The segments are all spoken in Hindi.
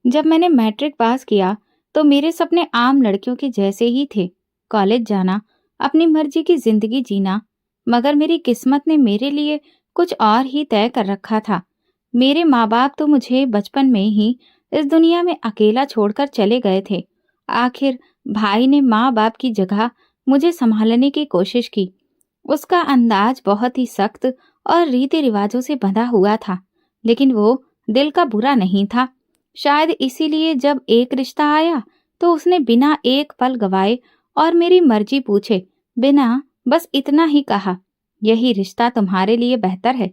जब मैंने मैट्रिक पास किया तो मेरे सपने आम लड़कियों के जैसे ही थे। कॉलेज जाना, अपनी मर्जी की जिंदगी जीना। मगर मेरी किस्मत ने मेरे लिए कुछ और ही तय कर रखा था। मेरे माँ बाप तो मुझे बचपन में ही इस दुनिया में अकेला छोड़कर चले गए थे। आखिर भाई ने माँ बाप की जगह मुझे संभालने की कोशिश की। उसका अंदाज बहुत ही सख्त और रीति रिवाजों से बंधा हुआ था, लेकिन वो दिल का बुरा नहीं था। शायद इसीलिए जब एक रिश्ता आया तो उसने बिना एक पल गवाए और मेरी मर्जी पूछे बिना बस इतना ही कहा, यही रिश्ता तुम्हारे लिए बेहतर है।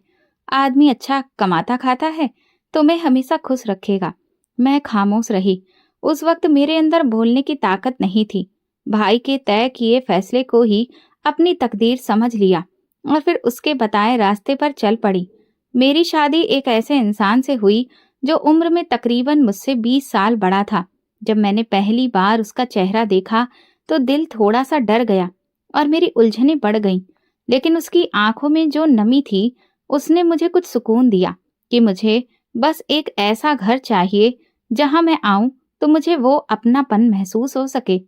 आदमी अच्छा कमाता खाता है, तुम्हें हमेशा खुश रखेगा। मैं खामोश रही। उस वक्त मेरे अंदर बोलने की ताकत नहीं थी। भाई के तय किए फैसले को ही अपनी तकदीर समझ लिया और फिर उसके बताए रास्ते पर चल पड़ी। मेरी शादी एक ऐसे इंसान से हुई जो उम्र में तकरीबन मुझसे 20 साल बड़ा था। जब मैंने पहली बार उसका चेहरा देखा तो दिल थोड़ा सा डर गया और मेरी उलझनें बढ़ गईं। लेकिन उसकी आंखों में जो नमी थी, उसने मुझे कुछ सुकून दिया कि मुझे बस एक ऐसा घर चाहिए जहां मैं आऊं तो मुझे वो अपनापन महसूस हो सके।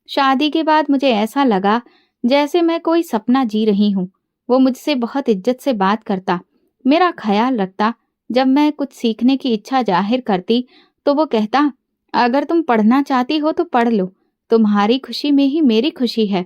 शादी के बाद मुझे ऐसा लगा जैसे मैं कोई सपना जी रही हूँ। वो मुझसे बहुत इज्जत से बात करता, मेरा ख्याल रखता। जब मैं कुछ सीखने की इच्छा जाहिर करती तो वो कहता, अगर तुम पढ़ना चाहती हो तो पढ़ लो, तुम्हारी खुशी में ही मेरी खुशी है।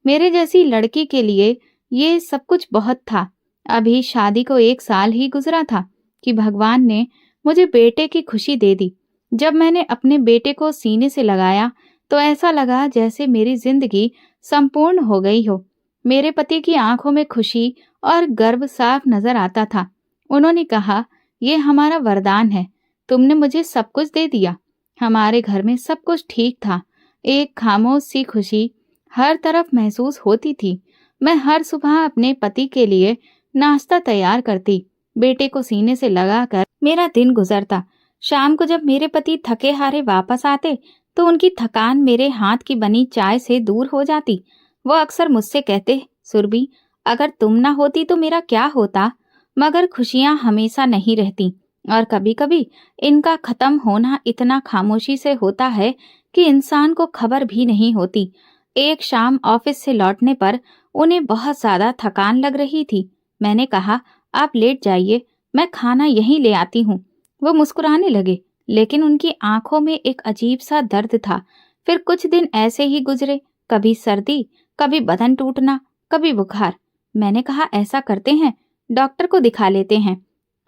मेरे जैसी लड़की के लिए ये सब कुछ बहुत था। अभी शादी को 1 साल ही गुजरा था कि भगवान ने मुझे बेटे की खुशी दे दी। जब मैंने अपने बेटे को सीने से लगाया तो ऐसा लगा जैसे मेरी जिंदगी संपूर्ण हो गई हो। मेरे पति की आंखों में खुशी और गर्व साफ नजर आता था। उन्होंने कहा, ये हमारा वरदान है, तुमने मुझे सब कुछ दे दिया। हमारे घर में सब कुछ ठीक था। एक खामोश सी खुशी हर तरफ महसूस होती थी। मैं हर सुबह अपने पति के लिए नाश्ता तैयार करती, बेटे को सीने से लगाकर मेरा दिन गुजरता। शाम को जब मेरे पति थके हारे वापस आते तो उनकी थकान मेरे हाथ की बनी चाय से दूर हो जाती। वो अक्सर मुझसे कहते, सुरभि, अगर तुम ना होती तो मेरा क्या होता। मगर खुशियां हमेशा नहीं रहती और कभी कभी इनका खत्म होना इतना खामोशी से होता है कि इंसान को खबर भी नहीं होती। एक शाम ऑफिस से लौटने पर उन्हें बहुत ज्यादा थकान लग रही थी। मैंने कहा, आप लेट जाइए, मैं खाना यहीं ले आती हूँ। वो मुस्कुराने लगे, लेकिन उनकी आंखों में एक अजीब सा दर्द था। फिर कुछ दिन ऐसे ही गुजरे, कभी सर्दी, कभी बदन टूटना, कभी बुखार। मैंने कहा, ऐसा करते हैं, डॉक्टर को दिखा लेते हैं।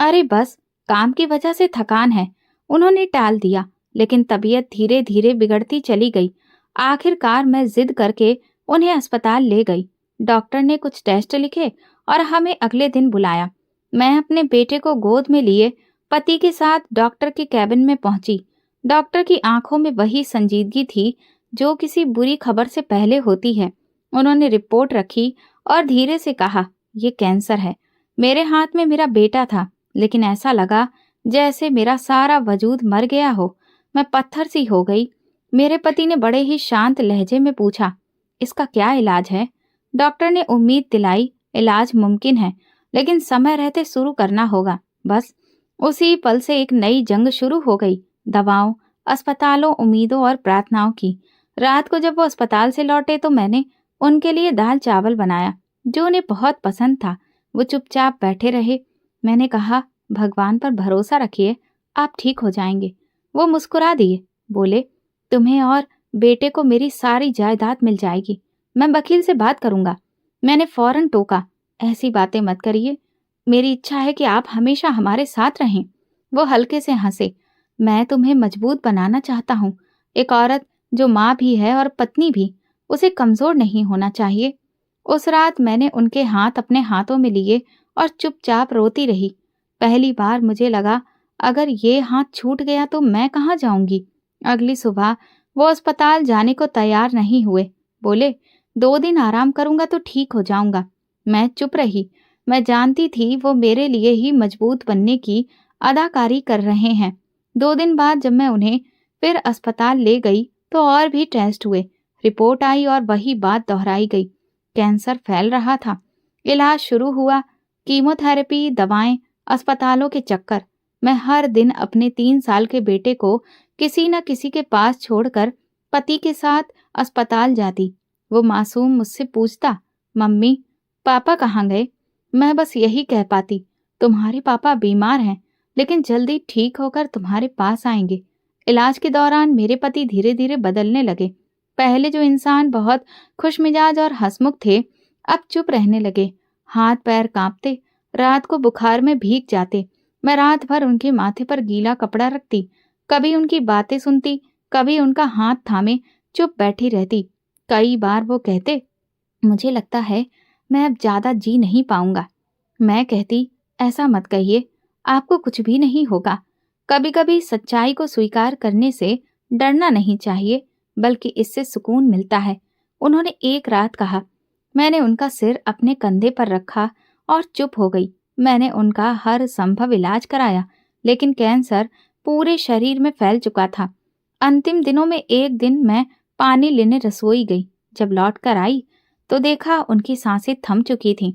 अरे बस, काम की वजह से थकान है। उन्होंने टाल दिया, लेकिन तबीयत धीरे धीरे बिगड़ती चली गई। आखिरकार मैं जिद करके उन्हें अस्पताल ले गई। डॉक्टर ने कुछ टेस्ट लिखे और हमें अगले दिन बुलाया। मैं अपने बेटे को गोद में लिए पति के साथ डॉक्टर के कैबिन में पहुंची। डॉक्टर की आंखों में वही संजीदगी थी जो किसी बुरी खबर से पहले होती है। उन्होंने रिपोर्ट रखी और धीरे से कहा, ये कैंसर है। मेरे हाथ में मेरा बेटा था, लेकिन ऐसा लगा जैसे मेरा सारा वजूद मर गया हो। मैं पत्थर सी हो गई। मेरे पति ने बड़े ही शांत लहजे में पूछा, इसका क्या इलाज है। डॉक्टर ने उम्मीद दिलाई, इलाज मुमकिन है, लेकिन समय रहते शुरू करना होगा। बस उसी पल से एक नई जंग शुरू हो गई, दवाओं, अस्पतालों, उम्मीदों और प्रार्थनाओं की। रात को जब वो अस्पताल से लौटे तो मैंने उनके लिए दाल चावल बनाया, जो उन्हें बहुत पसंद था। वो चुपचाप बैठे रहे। मैंने कहा, भगवान पर भरोसा रखिए, आप ठीक हो जाएंगे। वो मुस्कुरा दिए, बोले, तुम्हें और बेटे को मेरी सारी जायदाद मिल जाएगी। मैं वकील से बात करूंगा। मैंने फौरन टोका, ऐसी बातें मत करिए, मेरी इच्छा है कि आप हमेशा हमारे साथ रहें। वो हल्के से हंसे, मैं तुम्हें मजबूत बनाना चाहता हूँ। एक औरत जो माँ भी है और पत्नी भी, उसे कमजोर नहीं होना चाहिए। उस रात मैंने उनके हाथ अपने हाथों में लिए और चुपचाप रोती रही। पहली बार मुझे लगा, अगर ये हाथ छूट गया तो मैं कहाँ जाऊंगी। अगली सुबह वो अस्पताल जाने को तैयार नहीं हुए। बोले, 2 दिन आराम करूंगा तो ठीक हो जाऊंगा। मैं चुप रही। मैं जानती थी वो मेरे लिए ही मजबूत बनने की अदाकारी कर रहे हैं। 2 दिन बाद जब मैं उन्हें फिर अस्पताल ले गई तो और भी टेस्ट हुए। रिपोर्ट आई और वही बात दोहराई गई, कैंसर फैल रहा था। इलाज शुरू हुआ, कीमोथेरेपी, दवाएं, अस्पतालों के चक्कर। मैं हर दिन अपने 3 साल के बेटे को किसी न किसी के पास छोड़कर पति के साथ अस्पताल जाती। वो मासूम मुझसे पूछता, मम्मी, पापा कहाँ गए? मैं बस यही कह पाती, तुम्हारे पापा बीमार हैं, लेकिन जल्दी ठीक होकर तुम्हारे पास आएंगे। इलाज के दौरान मेरे पति धीरे धीरे बदलने लगे। पहले जो इंसान बहुत खुशमिजाज और हंसमुख थे, अब चुप रहने लगे। हाथ पैर कांपते, रात को बुखार में भीग जाते। मैं रात भर उनके माथे पर गीला कपड़ा रखती, कभी उनकी बातें सुनती, कभी उनका हाथ थामे चुप बैठी रहती। कई बार वो कहते, मुझे लगता है मैं अब ज्यादा जी नहीं पाऊंगा। मैं कहती, ऐसा मत कहिए, आपको कुछ भी नहीं होगा। कभी कभी सच्चाई को स्वीकार करने से डरना नहीं चाहिए, बल्कि इससे सुकून मिलता है। उन्होंने एक रात कहा। मैंने उनका सिर अपने कंधे पर रखा और चुप हो गई। मैंने उनका हर संभव इलाज कराया, लेकिन कैंसर पूरे शरीर में फैल चुका था। अंतिम दिनों में एक दिन मैं पानी लेने रसोई गई। जब लौट कर आई तो देखा उनकी सांसें थम चुकी थीं।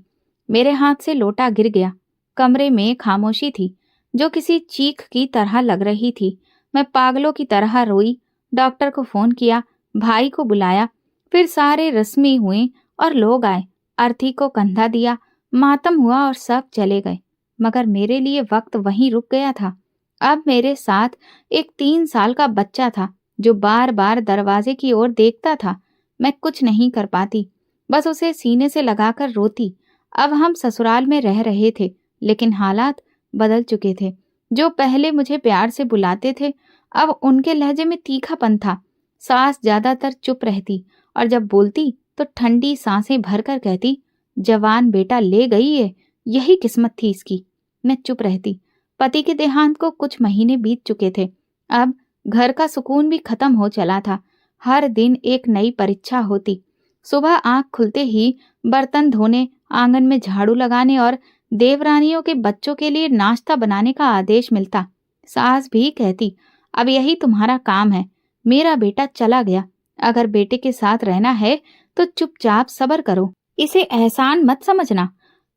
मेरे हाथ से लोटा गिर गया। कमरे में खामोशी थी, जो किसी चीख की तरह लग रही थी। मैं पागलों की तरह रोई। डॉक्टर को फोन किया, भाई को बुलाया, फिर सारे रस्मी हुए और लोग आए। अर्थी को कंधा दिया, मातम हुआ और सब चले गए। मगर मेरे लिए वक्त वहीं रुक गया था। अब मेरे साथ एक 3 साल का बच्चा था, जो बार बार दरवाजे की ओर देखता था। मैं कुछ नहीं कर पाती, बस उसे सीने से लगाकर रोती। अब हम ससुराल में रह रहे थे, लेकिन हालात बदल चुके थे। जो पहले मुझे प्यार से बुलाते थे, अब उनके लहजे में तीखापन था। सास ज्यादातर चुप रहती और जब बोलती तो ठंडी सांसें भरकर कहती, जवान बेटा ले गई है, यही किस्मत थी इसकी। मैं चुप रहती। पति के देहांत को कुछ महीने बीत चुके थे। अब घर का सुकून भी खत्म हो चला था। हर दिन एक नई परीक्षा होती। सुबह आंख खुलते ही बर्तन धोने, आंगन में झाड़ू लगाने और देवरानियों के बच्चों के लिए नाश्ता बनाने का आदेश मिलता। सास भी कहती, अब यही तुम्हारा काम है। मेरा बेटा चला गया, अगर बेटे के साथ रहना है तो चुपचाप सब्र करो, इसे एहसान मत समझना।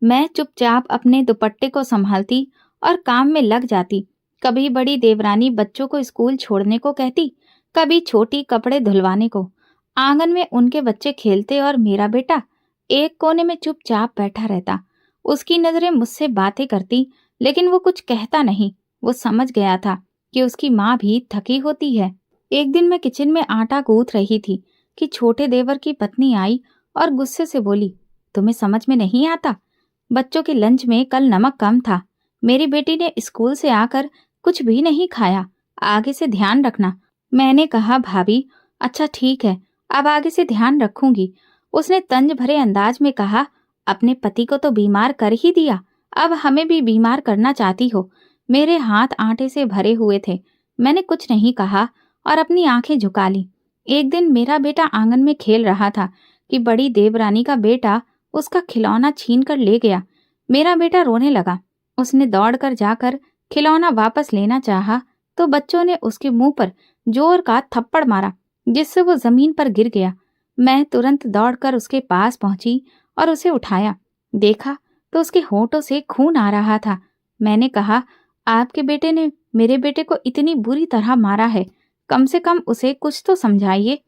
मैं चुपचाप अपने दुपट्टे को संभालती और काम में लग जाती। कभी बड़ी देवरानी बच्चों को स्कूल छोड़ने को कहती, कभी छोटी कपड़े धुलवाने को। आंगन में उनके बच्चे खेलते और मेरा बेटा एक कोने में चुपचाप बैठा रहता। उसकी नजरें मुझसे बातें करती, लेकिन वो कुछ कहता नहीं। वो समझ गया था कि उसकी माँ भी थकी होती है। एक दिन मैं किचन में आटा गूंथ रही थी कि छोटे देवर की पत्नी आई और गुस्से से बोली, तुम्हें समझ में नहीं आता? बच्चों के लंच में कल नमक कम था। मेरी बेटी ने स्कूल से आकर कुछ भी नहीं खाया। आगे से ध्यान रखना। मैंने कहा, भाभी, अच्छा ठीक है, अब आगे से ध्यान रखूंगी। उसने तंज भरे अंदाज में कहा, अपने पति को तो बीमार कर ही दिया, अब हमें भी बीमार करना चाहती हो। मेरे हाथ आटे से भरे हुए थे। मैंने कुछ नहीं कहा और अपनी आंखें झुका ली। एक दिन मेरा बेटा आंगन में खेल रहा था कि बड़ी देवरानी का बेटा उसका खिलौना छीन कर ले गया। मेरा बेटा रोने लगा। उसने दौड़कर जाकर खिलौना वापस लेना चाहा तो बच्चों ने उसके मुंह पर जोर का थप्पड़ मारा, जिससे वो जमीन पर गिर गया। मैं तुरंत दौड़कर उसके पास पहुंची और उसे उठाया। देखा तो उसके होंठों से खून आ रहा था। मैंने कहा, आपके बेटे ने मेरे बेटे को इतनी बुरी तरह मारा है, कम से कम उसे कुछ तो समझाइए।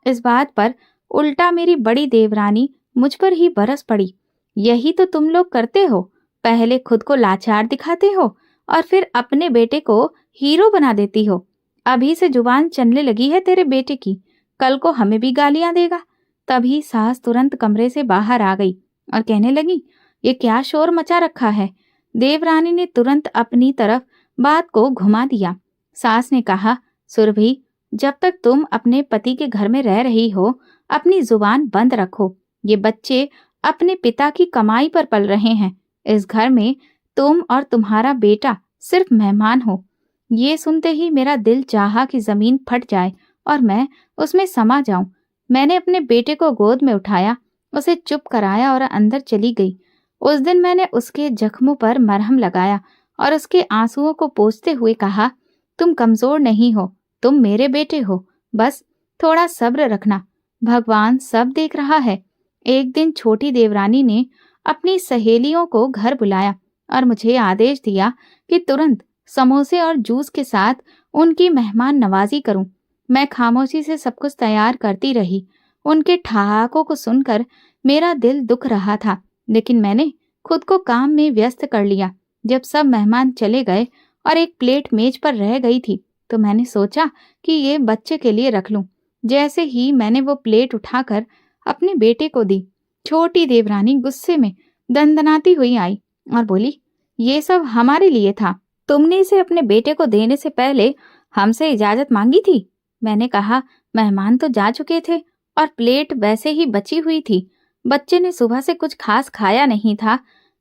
इस बात पर उल्टा मेरी बड़ी देवरानी मुझ पर ही बरस पड़ी। यही तो तुम लोग करते हो, पहले खुद को लाचार दिखाते हो और फिर अपने बेटे को हीरो बना देती हो। अभी से जुबान चलने लगी है तेरे बेटे की, कल को हमें भी गालियां देगा। तभी सास तुरंत कमरे से बाहर आ गई और कहने लगी, ये क्या शोर मचा रखा है? देवरानी ने तुरंत अपनी तरफ बात को घुमा दिया। सास ने कहा, सुरभि, जब तक तुम अपने पति के घर में रह रही हो, अपनी जुबान बंद रखो। ये बच्चे अपने पिता की कमाई पर पल रहे हैं। इस घर में तुम और तुम्हारा बेटा सिर्फ मेहमान हो। ये सुनते ही मेरा दिल चाहा कि जमीन फट जाए और मैं उसमें समा जाऊं। मैंने अपने बेटे को गोद में उठाया, उसे चुप कराया और अंदर चली गई। उस दिन मैंने उसके जख्मों पर मरहम लगाया और उसके आंसुओं को पोंछते हुए कहा, तुम कमजोर नहीं हो, तुम मेरे बेटे हो, बस थोड़ा सब्र रखना, भगवान सब देख रहा है। एक दिन छोटी देवरानी ने अपनी सहेलियों को घर बुलाया और मुझे आदेश दिया कि तुरंत समोसे और जूस के साथ उनकी मेहमान नवाजी करूं। मैं खामोशी से सब कुछ तैयार करती रही। उनके ठहाकों को सुनकर मेरा दिल दुख रहा था, लेकिन मैंने खुद को काम में व्यस्त कर लिया। जब सब मेहमान चले गए और एक प्लेट मेज पर रह गई थी, तो मैंने सोचा कि ये बच्चे के लिए रख लूं। जैसे ही मैंने वो प्लेट उठाकर अपने बेटे को दी, छोटी देवरानी गुस्से में दंदनाती हुई आई और बोली, ये सब हमारे लिए था। तुमने इसे अपने बेटे को देने से पहले हमसे इजाजत मांगी थी। मैंने कहा, मेहमान तो जा चुके थे और प्लेट वैसे ही बची हुई थी। बच्चे ने सुबह से कुछ खास खाया नहीं था।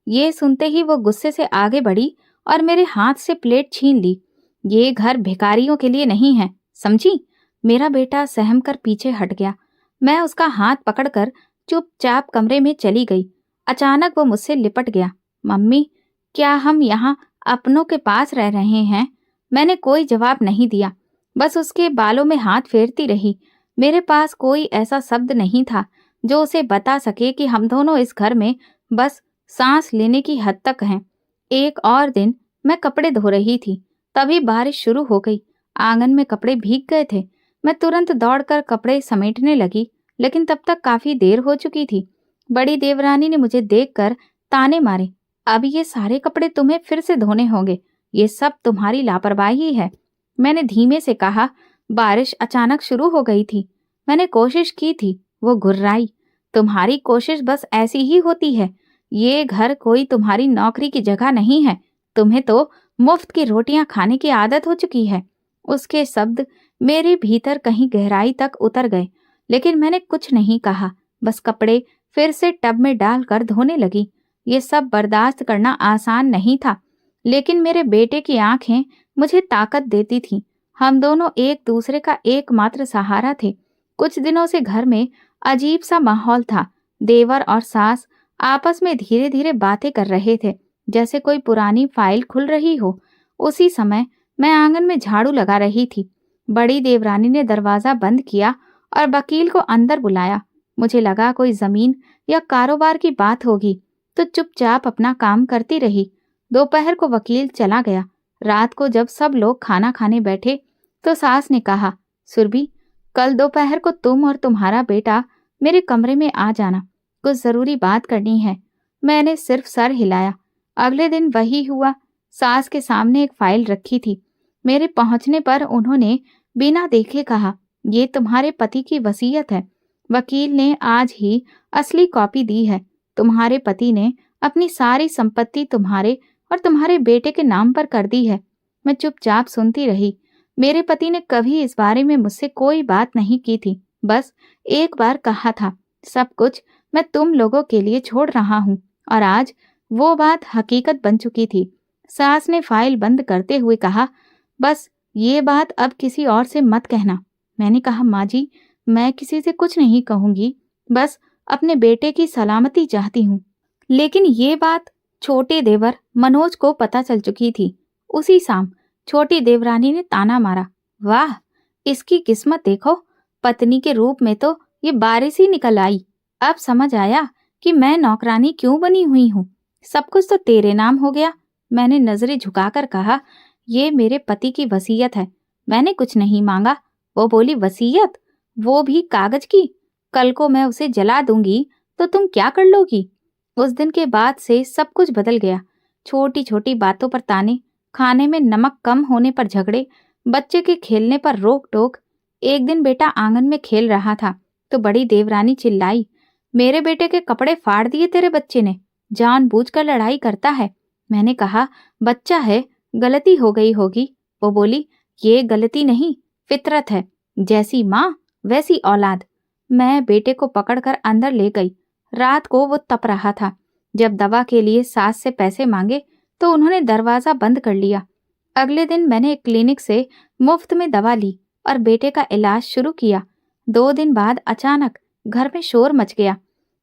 ये सुनते ही वो गुस्से से आगे बढ़ी और मेरे हाथ से प्लेट छीन ली। ये घर भिखारियों के लिए नहीं है, समझी? मेरा बेटा सहम कर पीछे हट गया। मैं उसका हाथ पकड़कर चुपचाप कमरे में चली गई। अचानक वो मुझसे लिपट गया। मम्मी, क्या हम यहाँ अपनों के पास रह रहे हैं? मैंने कोई जवाब नहीं दिया, बस उसके बालों में हाथ फेरती रही। मेरे पास कोई ऐसा शब्द नहीं था जो उसे बता सके कि हम दोनों इस घर में बस सांस लेने की हद तक हैं। एक और दिन मैं कपड़े धो रही थी, तभी बारिश शुरू हो गई। आंगन में कपड़े भीग गए थे। मैं तुरंत दौड़कर कपड़े समेटने लगी, लेकिन तब तक काफी देर हो चुकी थी। बड़ी देवरानी ने मुझे देखकर ताने मारे, अब ये सारे कपड़े तुम्हें फिर से धोने होंगे, ये सब तुम्हारी लापरवाही है। मैंने धीमे से कहा। बारिश अचानक शुरू हो गई थी। मैंने कोशिश की थी। वो घुर्राई, तुम्हारी कोशिश बस ऐसी ही होती है। ये घर कोई तुम्हारी नौकरी की जगह नहीं है। तुम्हें तो मुफ्त की रोटियां खाने की आदत हो चुकी है। उसके शब्द मेरे भीतर कहीं गहराई तक उतर गए, लेकिन मैंने कुछ नहीं कहा, बस कपड़े फिर से टब में डालकर धोने लगी। ये सब बर्दाश्त करना आसान नहीं था, लेकिन मेरे बेटे की आंखें मुझे ताकत देती थीं। हम दोनों एक दूसरे का एकमात्र सहारा थे। कुछ दिनों से घर में अजीब सा माहौल था। देवर और सास आपस में धीरे धीरे बातें कर रहे थे, जैसे कोई पुरानी फाइल खुल रही हो। उसी समय मैं आंगन में झाड़ू लगा रही थी। बड़ी देवरानी ने दरवाजा बंद किया और वकील को अंदर बुलाया। मुझे लगा कोई जमीन या कारोबार की बात होगी, तो चुपचाप अपना काम करती रही। दोपहर को वकील चला गया। रात को जब सब लोग खाना खाने बैठे, तो सास ने कहा, सुरभि, कल दोपहर को तुम और तुम्हारा बेटा मेरे कमरे में आ जाना, कुछ जरूरी बात करनी है। मैंने सिर्फ सर हिलाया। अगले दिन वही हुआ। सास के सामने एक फाइल रखी थी। मेरे पहुंचने पर उन्होंने बिना देखे कहा, ये तुम्हारे पति की वसीयत है। वकील ने आज ही असली कॉपी दी है। तुम्हारे पति ने अपनी सारी संपत्ति तुम्हारे और तुम्हारे बेटे के नाम पर कर दी है। मैं चुपचाप सुनती रही। मेरे पति ने कभी इस बारे में मुझसे कोई बात नहीं की थी, बस एक बार कहा था, सब कुछ मैं तुम लोगों के लिए छोड़ रहा हूँ, और आज वो बात हकीकत बन चुकी थी। सास ने फाइल बंद करते हुए कहा, बस ये बात अब किसी और से मत कहना। मैंने कहा, माँ जी, मैं किसी से कुछ नहीं कहूंगी, बस अपने बेटे की सलामती चाहती हूँ। लेकिन ये बात छोटे देवर मनोज को पता चल चुकी थी। उसी शाम छोटी देवरानी ने ताना मारा, वाह, इसकी किस्मत देखो, पत्नी के रूप में तो ये बारिश ही निकल आई। अब समझ आया कि मैं नौकरानी क्यों बनी हुई हूँ। सब कुछ तो तेरे नाम हो गया। मैंने नजरें झुकाकर कहा, ये मेरे पति की वसीयत है, मैंने कुछ नहीं मांगा। वो बोली, वसीयत? वो भी कागज की? कल को मैं उसे जला दूंगी तो तुम क्या कर लोगी? उस दिन के बाद से सब कुछ बदल गया। छोटी छोटी बातों पर ताने, खाने में नमक कम होने पर झगड़े, बच्चे के खेलने पर रोक टोक। एक दिन बेटा आंगन में खेल रहा था तो बड़ी देवरानी चिल्लाई, मेरे बेटे के कपड़े फाड़ दिए तेरे बच्चे ने, जानबूझकर लड़ाई करता है। मैंने कहा, बच्चा है, गलती हो गई होगी। वो बोली, ये गलती नहीं, फितरत है, जैसी माँ वैसी औलाद। मैं बेटे को पकड़कर अंदर ले गई। रात को वो तप रहा था। जब दवा के लिए सास से पैसे मांगे तो उन्होंने दरवाजा बंद कर लिया। अगले दिन मैंने एक क्लिनिक से मुफ्त में दवा ली और बेटे का इलाज शुरू किया। 2 दिन बाद अचानक घर में शोर मच गया।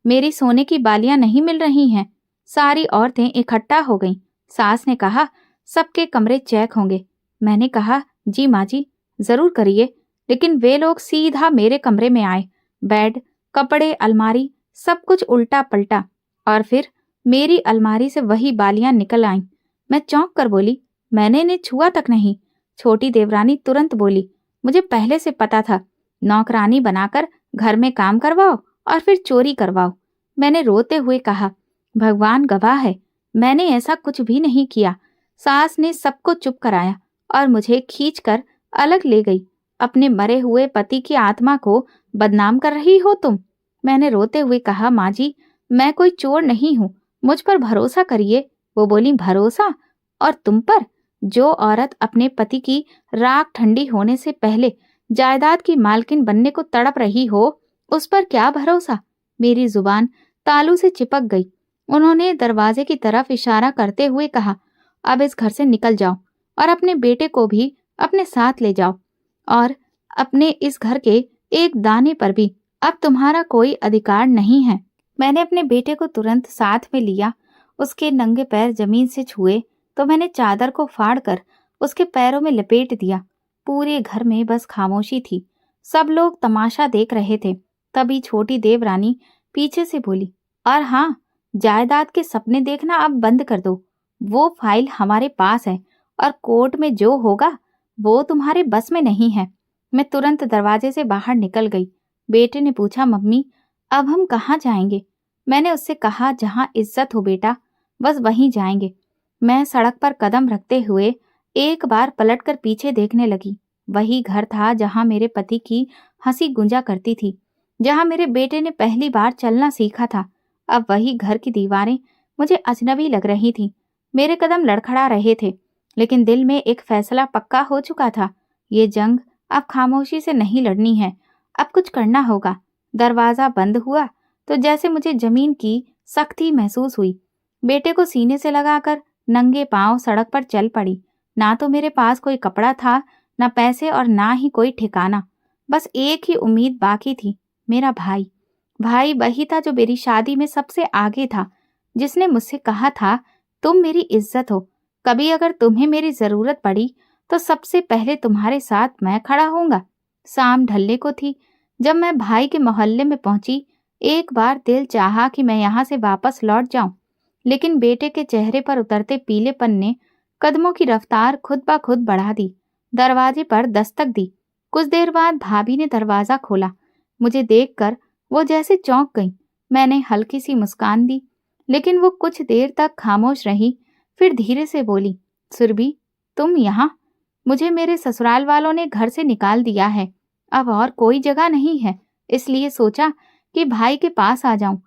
मेरी सोने की बालियां नहीं मिल रही हैं। सारी औरतें इकट्ठा हो गईं। सास ने कहा, सबके कमरे चेक होंगे। मैंने कहा, जी माँ जी, जरूर करिए। लेकिन वे लोग सीधा मेरे कमरे में आए। बेड, कपड़े, अलमारी, सब कुछ उल्टा पलटा, और फिर मेरी अलमारी से वही बालियां निकल आईं। मैं चौंक कर बोली, मैंने इन्हें छुआ तक नहीं। छोटी देवरानी तुरंत बोली, मुझे पहले से पता था, नौकरानी बनाकर घर में काम करवाओ और फिर चोरी करवाओ। मैंने रोते हुए कहा, भगवान गवाह है, मैंने ऐसा कुछ भी नहीं किया। सास ने सबको चुप कराया और मुझे खींचकर अलग ले गई। अपने मरे हुए पति की आत्मा को बदनाम कर रही हो तुम। मैंने रोते हुए कहा, माँ जी, मैं कोई चोर नहीं हूँ, मुझ पर भरोसा करिए। वो बोली, भरोसा? और तुम पर? जो औरत अपने पति की राख ठंडी होने से पहले जायदाद की मालकिन बनने को तड़प रही हो, उस पर क्या भरोसा? मेरी जुबान तालू से चिपक गई। उन्होंने दरवाजे की तरफ इशारा करते हुए कहा, अब इस घर से निकल जाओ और अपने बेटे को भी अपने साथ ले जाओ, और अपने इस घर के एक दाने पर भी अब तुम्हारा कोई अधिकार नहीं है। मैंने अपने बेटे को तुरंत साथ में लिया। उसके नंगे पैर जमीन से छुए तो मैंने चादर को फाड़कर उसके पैरों में लपेट दिया। पूरे घर में बस खामोशी थी। सब लोग तमाशा देख रहे थे। तभी छोटी देवरानी पीछे से बोली, और हाँ, जायदाद के सपने देखना अब बंद कर दो। वो फाइल हमारे पास है और कोर्ट में जो होगा वो तुम्हारे बस में नहीं है। मैं तुरंत दरवाजे से बाहर निकल गई। बेटे ने पूछा, मम्मी, अब हम कहाँ जाएंगे? मैंने उससे कहा, जहाँ इज्जत हो बेटा, बस वहीं जाएंगे। मैं सड़क पर कदम रखते हुए एक बार पलटकर पीछे देखने लगी। वही घर था जहाँ मेरे पति की हंसी गूंजा करती थी, जहाँ मेरे बेटे ने पहली बार चलना सीखा था। अब वही घर की दीवारें मुझे अजनबी लग रही थीं। मेरे कदम लड़खड़ा रहे थे, लेकिन दिल में एक फैसला पक्का हो चुका था। ये जंग अब खामोशी से नहीं लड़नी है, अब कुछ करना होगा। दरवाजा बंद हुआ तो जैसे मुझे जमीन की सख्ती महसूस हुई। बेटे को सीने से लगाकर नंगे पांव सड़क पर चल पड़ी। ना तो मेरे पास कोई कपड़ा था, ना पैसे, और ना ही कोई ठिकाना। बस एक ही उम्मीद बाकी थी, मेरा भाई। भाई वही था जो मेरी शादी में सबसे आगे था, जिसने मुझसे कहा था, तुम मेरी इज्जत हो, कभी अगर तुम्हें मेरी जरूरत पड़ी तो सबसे पहले तुम्हारे साथ मैं खड़ा होऊंगा। शाम ढलने को थी जब मैं भाई के मोहल्ले में पहुंची। एक बार दिल चाहा कि मैं यहाँ से वापस लौट जाऊं, लेकिन बेटे के चेहरे पर उतरते पीलेपन ने कदमों की रफ्तार खुद ब खुद बढ़ा दी। दरवाजे पर दस्तक दी। कुछ देर बाद भाभी ने दरवाजा खोला। मुझे देखकर वो जैसे चौंक गई। मैंने हल्की सी मुस्कान दी, लेकिन वो कुछ देर तक खामोश रही। फिर धीरे से बोली, सुरभि, तुम यहाँ? मुझे मेरे ससुराल वालों ने घर से निकाल दिया है, अब और कोई जगह नहीं है, इसलिए सोचा कि भाई के पास आ जाऊं।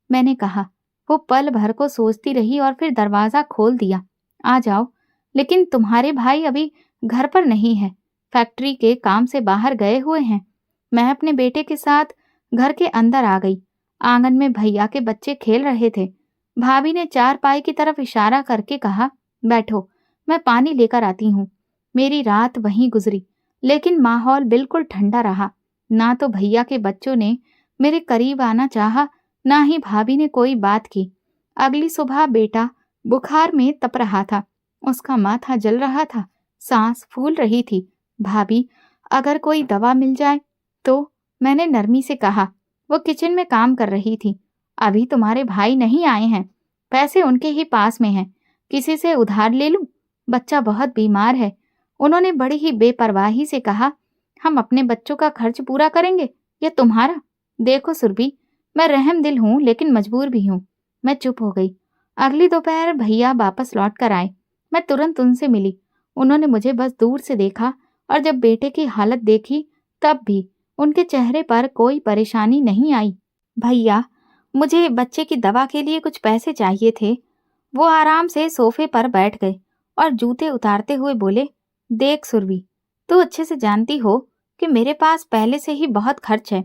मैंने कहा। वो पल भर को सोचती रही और फिर दरवाजा खोल दिया। आ जाओ, लेकिन तुम्हारे भाई अभी घर पर नहीं है, फैक्ट्री के काम से बाहर गए हुए हैं। मैं अपने बेटे के साथ घर के अंदर आ गई। आंगन में भैया के बच्चे खेल रहे थे। भाभी ने चारपाई की तरफ इशारा करके कहा, बैठो, मैं पानी लेकर आती हूँ। मेरी रात वहीं गुजरी, लेकिन माहौल बिल्कुल ठंडा रहा। ना तो भैया के बच्चों ने मेरे करीब आना चाहा, ना ही भाभी ने कोई बात की। अगली सुबह बेटा बुखार में तप रहा था। उसका माथा जल रहा था, सांस फूल रही थी। भाभी, अगर कोई दवा मिल जाए तो? मैंने नरमी से कहा। वो किचन में काम कर रही थी। अभी तुम्हारे भाई नहीं आए हैं, पैसे उनके ही पास में हैं, किसी से उधार ले लूं? बच्चा बहुत बीमार है। उन्होंने बड़ी ही बेपरवाही से कहा, हम अपने बच्चों का खर्च पूरा करेंगे या तुम्हारा? देखो सुरभि, मैं रहमदिल हूँ लेकिन मजबूर भी हूँ। मैं चुप हो गई। अगली दोपहर भैया वापस लौट कर आए। मैं तुरंत उनसे मिली। उन्होंने मुझे बस दूर से देखा, और जब बेटे की हालत देखी तब भी उनके चेहरे पर कोई परेशानी नहीं आई। भैया, मुझे बच्चे की दवा के लिए कुछ पैसे चाहिए थे। वो आराम से सोफे पर बैठ गए और जूते उतारते हुए बोले, देख सुरभि, तू अच्छे से जानती हो कि मेरे पास पहले से ही बहुत खर्च है।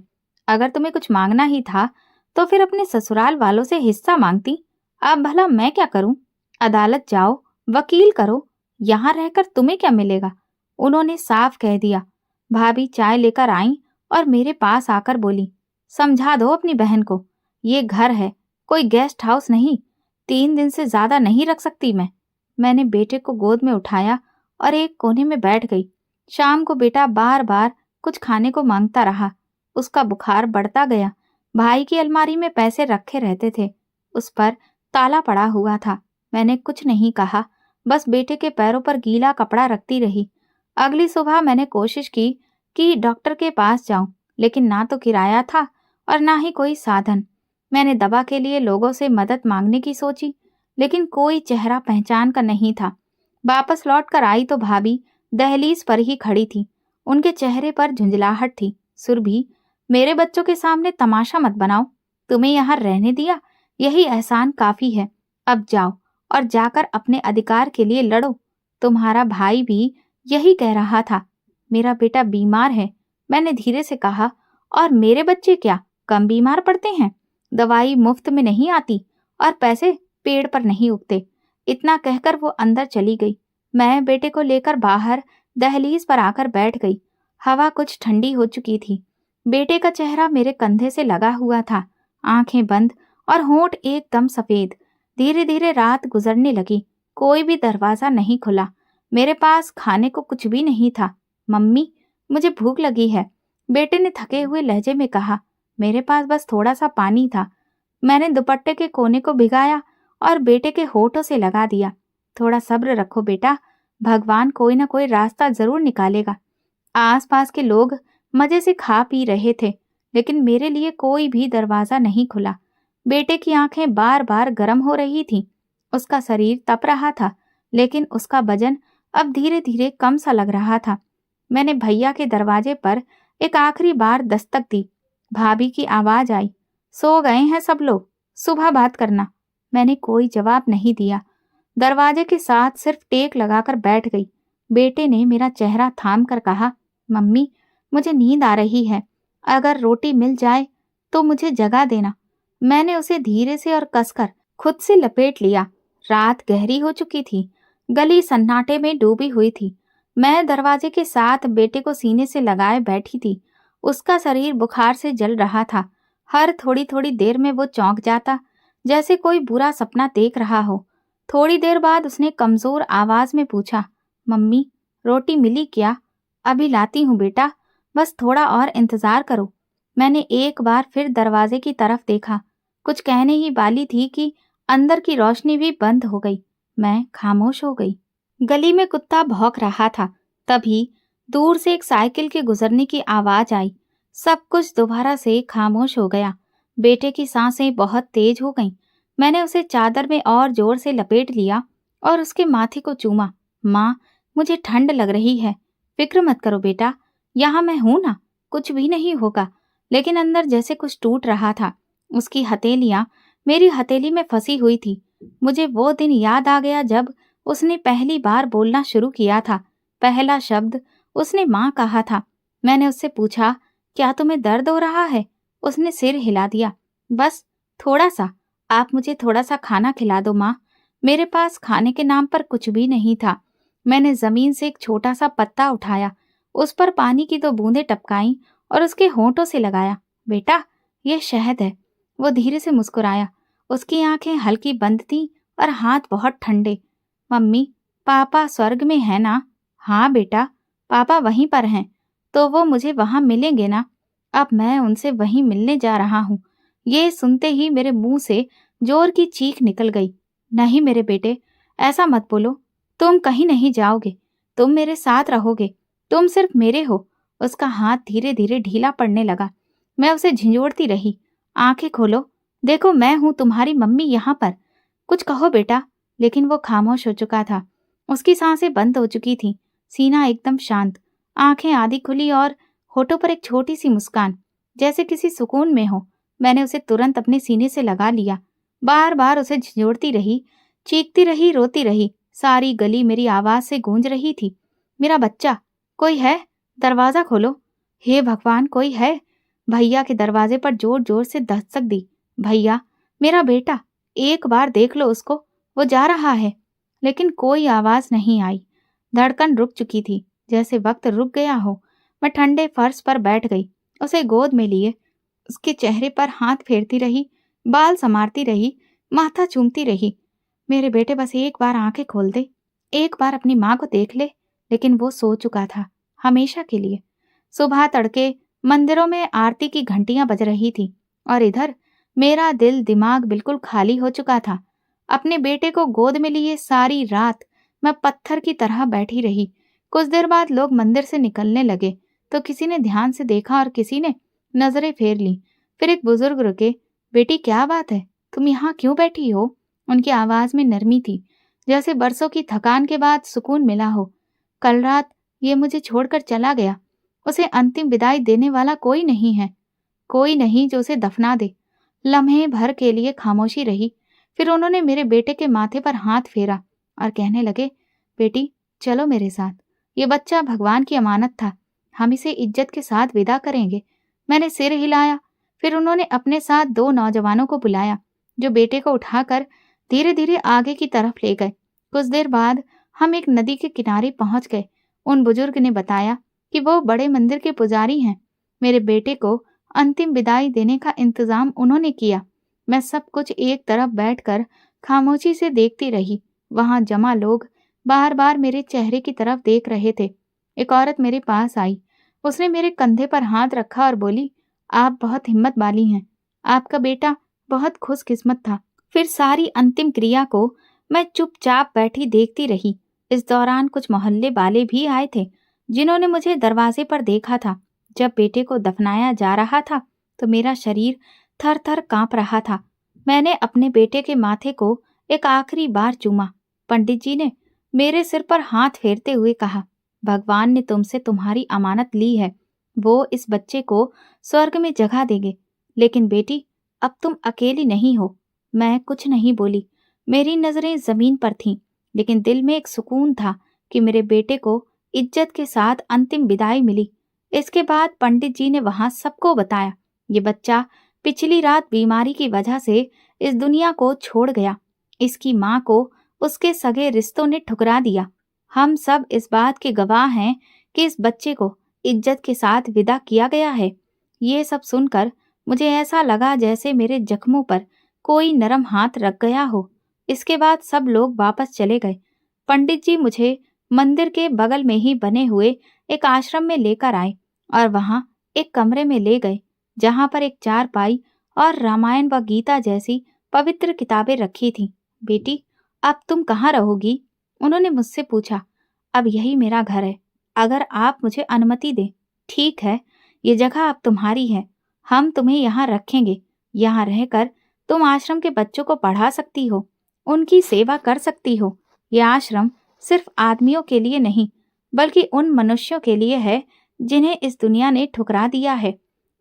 अगर तुम्हें कुछ मांगना ही था तो फिर अपने ससुराल वालों से हिस्सा मांगती। अब भला मैं क्या करूं? अदालत जाओ, वकील करो, यहाँ रहकर तुम्हें क्या मिलेगा? उन्होंने साफ कह दिया। भाभी चाय लेकर आई और मेरे पास आकर बोली, समझा दो अपनी बहन को, ये घर है, कोई गेस्ट हाउस नहीं। 3 दिन से ज्यादा नहीं रख सकती मैं। मैंने बेटे को गोद में उठाया और एक कोने में बैठ गई। शाम को बेटा बार बार कुछ खाने को मांगता रहा। उसका बुखार बढ़ता गया। भाई की अलमारी में पैसे रखे रहते थे, उस पर ताला पड़ा हुआ था। मैंने कुछ नहीं कहा, बस बेटे के पैरों पर गीला कपड़ा रखती रही। अगली सुबह मैंने कोशिश की कि डॉक्टर के पास जाऊं, लेकिन ना तो किराया था और ना ही कोई साधन। मैंने दवा के लिए लोगों से मदद मांगने की सोची, लेकिन कोई चेहरा पहचान का नहीं था। वापस लौट कर आई तो भाभी दहलीज पर ही खड़ी थी। उनके चेहरे पर झुंझलाहट थी। सुरभि, मेरे बच्चों के सामने तमाशा मत बनाओ। तुम्हें यहाँ रहने दिया, यही एहसान काफी है। अब जाओ और जाकर अपने अधिकार के लिए लड़ो। तुम्हारा भाई भी यही कह रहा था। मेरा बेटा बीमार है, मैंने धीरे से कहा। और मेरे बच्चे क्या कम बीमार पड़ते हैं? दवाई मुफ्त में नहीं आती और पैसे पेड़ पर नहीं उगते। इतना कहकर वो अंदर चली गई। मैं बेटे को लेकर बाहर दहलीज पर आकर बैठ गई। हवा कुछ ठंडी हो चुकी थी। बेटे का चेहरा मेरे कंधे से लगा हुआ था, आंखें बंद और होंठ एकदम सफेद। धीरे धीरे रात गुजरने लगी। कोई भी दरवाजा नहीं खुला। मेरे पास खाने को कुछ भी नहीं था। मम्मी, मुझे भूख लगी है, बेटे ने थके हुए लहजे में कहा। मेरे पास बस थोड़ा सा पानी था। मैंने दुपट्टे के कोने को भिगाया और बेटे के होठों से लगा दिया। थोड़ा सब्र रखो बेटा, भगवान कोई ना कोई रास्ता जरूर निकालेगा। आसपास के लोग मजे से खा पी रहे थे, लेकिन मेरे लिए कोई भी दरवाजा नहीं खुला। बेटे की आंखें बार बार गर्म हो रही थीं। उसका शरीर तप रहा था, लेकिन उसका वजन अब धीरे धीरे कम सा लग रहा था। मैंने भैया के दरवाजे पर एक आखिरी बार दस्तक दी। भाभी की आवाज आई, सो गए हैं सब लोग, सुबह बात करना। मैंने कोई जवाब नहीं दिया। दरवाजे के साथ सिर्फ टेक लगाकर बैठ गई। बेटे ने मेरा चेहरा थाम कर कहा, मम्मी, मुझे नींद आ रही है, अगर रोटी मिल जाए तो मुझे जगा देना। मैंने उसे धीरे से और कसकर खुद से लपेट लिया। रात गहरी हो चुकी थी। गली सन्नाटे में डूबी हुई थी। मैं दरवाजे के साथ बेटे को सीने से लगाए बैठी थी। उसका शरीर बुखार से जल रहा था। हर थोड़ी थोड़ी देर में वो चौंक जाता, जैसे कोई बुरा सपना देख रहा हो। थोड़ी देर बाद उसने कमजोर आवाज में पूछा, मम्मी, रोटी मिली क्या? अभी लाती हूँ बेटा, बस थोड़ा और इंतजार करो। मैंने एक बार फिर दरवाजे की तरफ देखा। कुछ कहने ही वाली थी कि अंदर की रोशनी भी बंद हो गई। मैं खामोश हो गई। गली में कुत्ता भौंक रहा था। तभी दूर से एक साइकिल के गुजरने की आवाज आई। सब कुछ दोबारा से खामोश हो गया। बेटे की सांसें बहुत तेज हो गईं। मैंने उसे चादर में और जोर से लपेट लिया और उसके माथे को चूमा। माँ, मुझे ठंड लग रही है। फिक्र मत करो बेटा, यहाँ मैं हूं ना, कुछ भी नहीं होगा। लेकिन अंदर जैसे कुछ टूट रहा था। उसकी हथेलियां मेरी हथेली में फंसी हुई थी। मुझे वो दिन याद आ गया जब उसने पहली बार बोलना शुरू किया था। पहला शब्द उसने माँ कहा था। मैंने उससे पूछा, क्या तुम्हें दर्द हो रहा है? उसने सिर हिला दिया। बस थोड़ा सा, आप मुझे थोड़ा सा खाना खिला दो माँ। मेरे पास खाने के नाम पर कुछ भी नहीं था। मैंने जमीन से एक छोटा सा पत्ता उठाया, उस पर पानी की 2 बूंदें टपकाई और उसके होंठों से लगाया। बेटा, ये शहद है। वो धीरे से मुस्कुराया। उसकी आंखें हल्की बंद थी और हाथ बहुत ठंडे। मम्मी, पापा स्वर्ग में है ना? हाँ बेटा, पापा वहीं पर हैं। तो वो मुझे वहां मिलेंगे ना? अब मैं उनसे वहीं मिलने जा रहा हूँ। ये सुनते ही मेरे मुंह से जोर की चीख निकल गई। नहीं मेरे बेटे, ऐसा मत बोलो। तुम कहीं नहीं जाओगे, तुम मेरे साथ रहोगे। तुम सिर्फ मेरे हो। उसका हाथ धीरे धीरे ढीला पड़ने लगा। मैं उसे झिंझोड़ती रही। आंखें खोलो, देखो मैं हूं तुम्हारी मम्मी यहाँ पर। कुछ कहो बेटा। लेकिन वो खामोश हो चुका था। उसकी सांसें बंद हो चुकी थीं। सीना एकदम शांत, आंखें आधी खुली और होठों पर एक छोटी सी मुस्कान, जैसे किसी सुकून में हो। मैंने उसे तुरंत अपने सीने से लगा लिया। बार बार उसे झिंझोड़ती रही, चीखती रही, रोती रही। सारी गली मेरी आवाज से गूंज रही थी। मेरा बच्चा, कोई है? दरवाजा खोलो। हे भगवान, कोई है? भैया के दरवाजे पर जोर जोर से दस्तक दी। भैया, मेरा बेटा, एक बार देख लो उसको, वो जा रहा है। लेकिन कोई आवाज नहीं आई। धड़कन रुक चुकी थी, जैसे वक्त रुक गया हो। मैं ठंडे फर्श पर बैठ गई, उसे गोद में लिए। उसके चेहरे पर हाथ फेरती रही, बाल संवारती रही, माथा चूमती रही। मेरे बेटे, बस एक बार आंखें खोल दे, एक बार अपनी माँ को देख ले। लेकिन वो सो चुका था, हमेशा के लिए। सुबह तड़के मंदिरों में आरती की घंटियां बज रही थी और इधर मेरा दिल दिमाग बिल्कुल खाली हो चुका था। अपने बेटे को गोद में लिए सारी रात मैं पत्थर की तरह बैठी रही। कुछ देर बाद लोग मंदिर से निकलने लगे तो किसी ने ध्यान से देखा और किसी ने नजरें फेर ली। फिर एक बुजुर्ग रुके। बेटी, क्या बात है, तुम यहाँ क्यों बैठी हो? उनकी आवाज में नरमी थी, जैसे बरसों की थकान के बाद सुकून मिला हो। कल रात ये मुझे छोड़कर चला गया। उसे अंतिम विदाई देने वाला कोई नहीं है, कोई नहीं जो उसे दफना दे। लम्हे भर के लिए खामोशी रही। फिर उन्होंने मेरे बेटे के माथे पर हाथ फेरा और कहने लगे, बेटी चलो मेरे साथ। ये बच्चा भगवान की अमानत था, हम इसे इज्जत के साथ विदा करेंगे। मैंने सिर हिलाया। फिर उन्होंने अपने साथ 2 नौजवानों को बुलाया जो बेटे को उठाकर धीरे धीरे आगे की तरफ ले गए। कुछ देर बाद हम एक नदी के किनारे पहुंच गए। उन बुजुर्ग ने बताया कि वो बड़े मंदिर के पुजारी हैं। मेरे बेटे को अंतिम विदाई देने का इंतजाम उन्होंने किया। मैं सब कुछ एक तरफ बैठकर खामोशी से देखती रही। वहां जमा लोग बार बार मेरे चेहरे की तरफ देख रहे थे। एक औरत मेरे पास आई। उसने मेरे कंधे पर हाथ रखा और बोली, आप बहुत हिम्मत वाली हैं। आपका बेटा बहुत खुशकिस्मत था। फिर सारी अंतिम क्रिया को मैं चुपचाप बैठी देखती रही। इस दौरान कुछ मोहल्ले वाले भी आए थे जिन्होंने मुझे दरवाजे पर देखा था। जब बेटे को दफनाया जा रहा था तो मेरा शरीर थर थर कांप रहा था। मैंने अपने बेटे के माथे को एक आखिरी बार चूमा। पंडित जी ने मेरे सिर पर हाथ फेरते हुए कहा, भगवान ने तुमसे तुम्हारी अमानत ली है, वो इस बच्चे को स्वर्ग में जगह देंगे। लेकिन बेटी, अब तुम अकेली नहीं हो। मैं कुछ नहीं बोली। मेरी नजरें जमीन पर थीं, लेकिन दिल में एक सुकून था कि मेरे बेटे को इज्जत के साथ अंतिम विदाई मिली। इसके बाद पंडित जी ने वहां सबको बताया, ये बच्चा पिछली रात बीमारी की वजह से इस दुनिया को छोड़ गया। इसकी माँ को उसके सगे रिश्तों ने ठुकरा दिया। हम सब इस बात के गवाह हैं कि इस बच्चे को इज्जत के साथ विदा किया गया है। ये सब सुनकर मुझे ऐसा लगा जैसे मेरे जख्मों पर कोई नरम हाथ रख गया हो। इसके बाद सब लोग वापस चले गए। पंडित जी मुझे मंदिर के बगल में ही बने हुए एक आश्रम में लेकर आए और वहां एक कमरे में ले गए जहां पर एक चारपाई और रामायण व गीता जैसी पवित्र किताबें रखी थीं। बेटी, अब तुम कहाँ रहोगी? उन्होंने मुझसे पूछा। अब यही मेरा घर है, अगर आप मुझे अनुमति दें। ठीक है, ये जगह अब तुम्हारी है। हम तुम्हें यहाँ रखेंगे। यहाँ रहकर तुम आश्रम के बच्चों को पढ़ा सकती हो, उनकी सेवा कर सकती हो। यह आश्रम सिर्फ आदमियों के लिए नहीं, बल्कि उन मनुष्यों के लिए है जिन्हें इस दुनिया ने ठुकरा दिया है।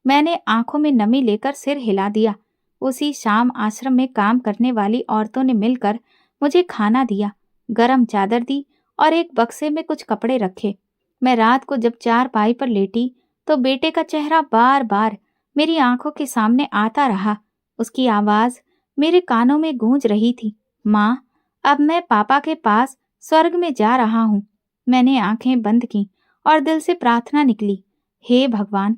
मैंने आंखों में नमी लेकर सिर हिला दिया। उसी शाम आश्रम में काम करने वाली औरतों ने मिलकर मुझे खाना दिया, गरम चादर दी और एक बक्से में कुछ कपड़े रखे। मैं रात को जब चारपाई पर लेटी तो बेटे का चेहरा बार बार मेरी आंखों के सामने आता रहा। उसकी आवाज मेरे कानों में गूंज रही थी, माँ, अब मैं पापा के पास स्वर्ग में जा रहा हूँ। मैंने आंखें बंद की और दिल से प्रार्थना निकली, हे भगवान,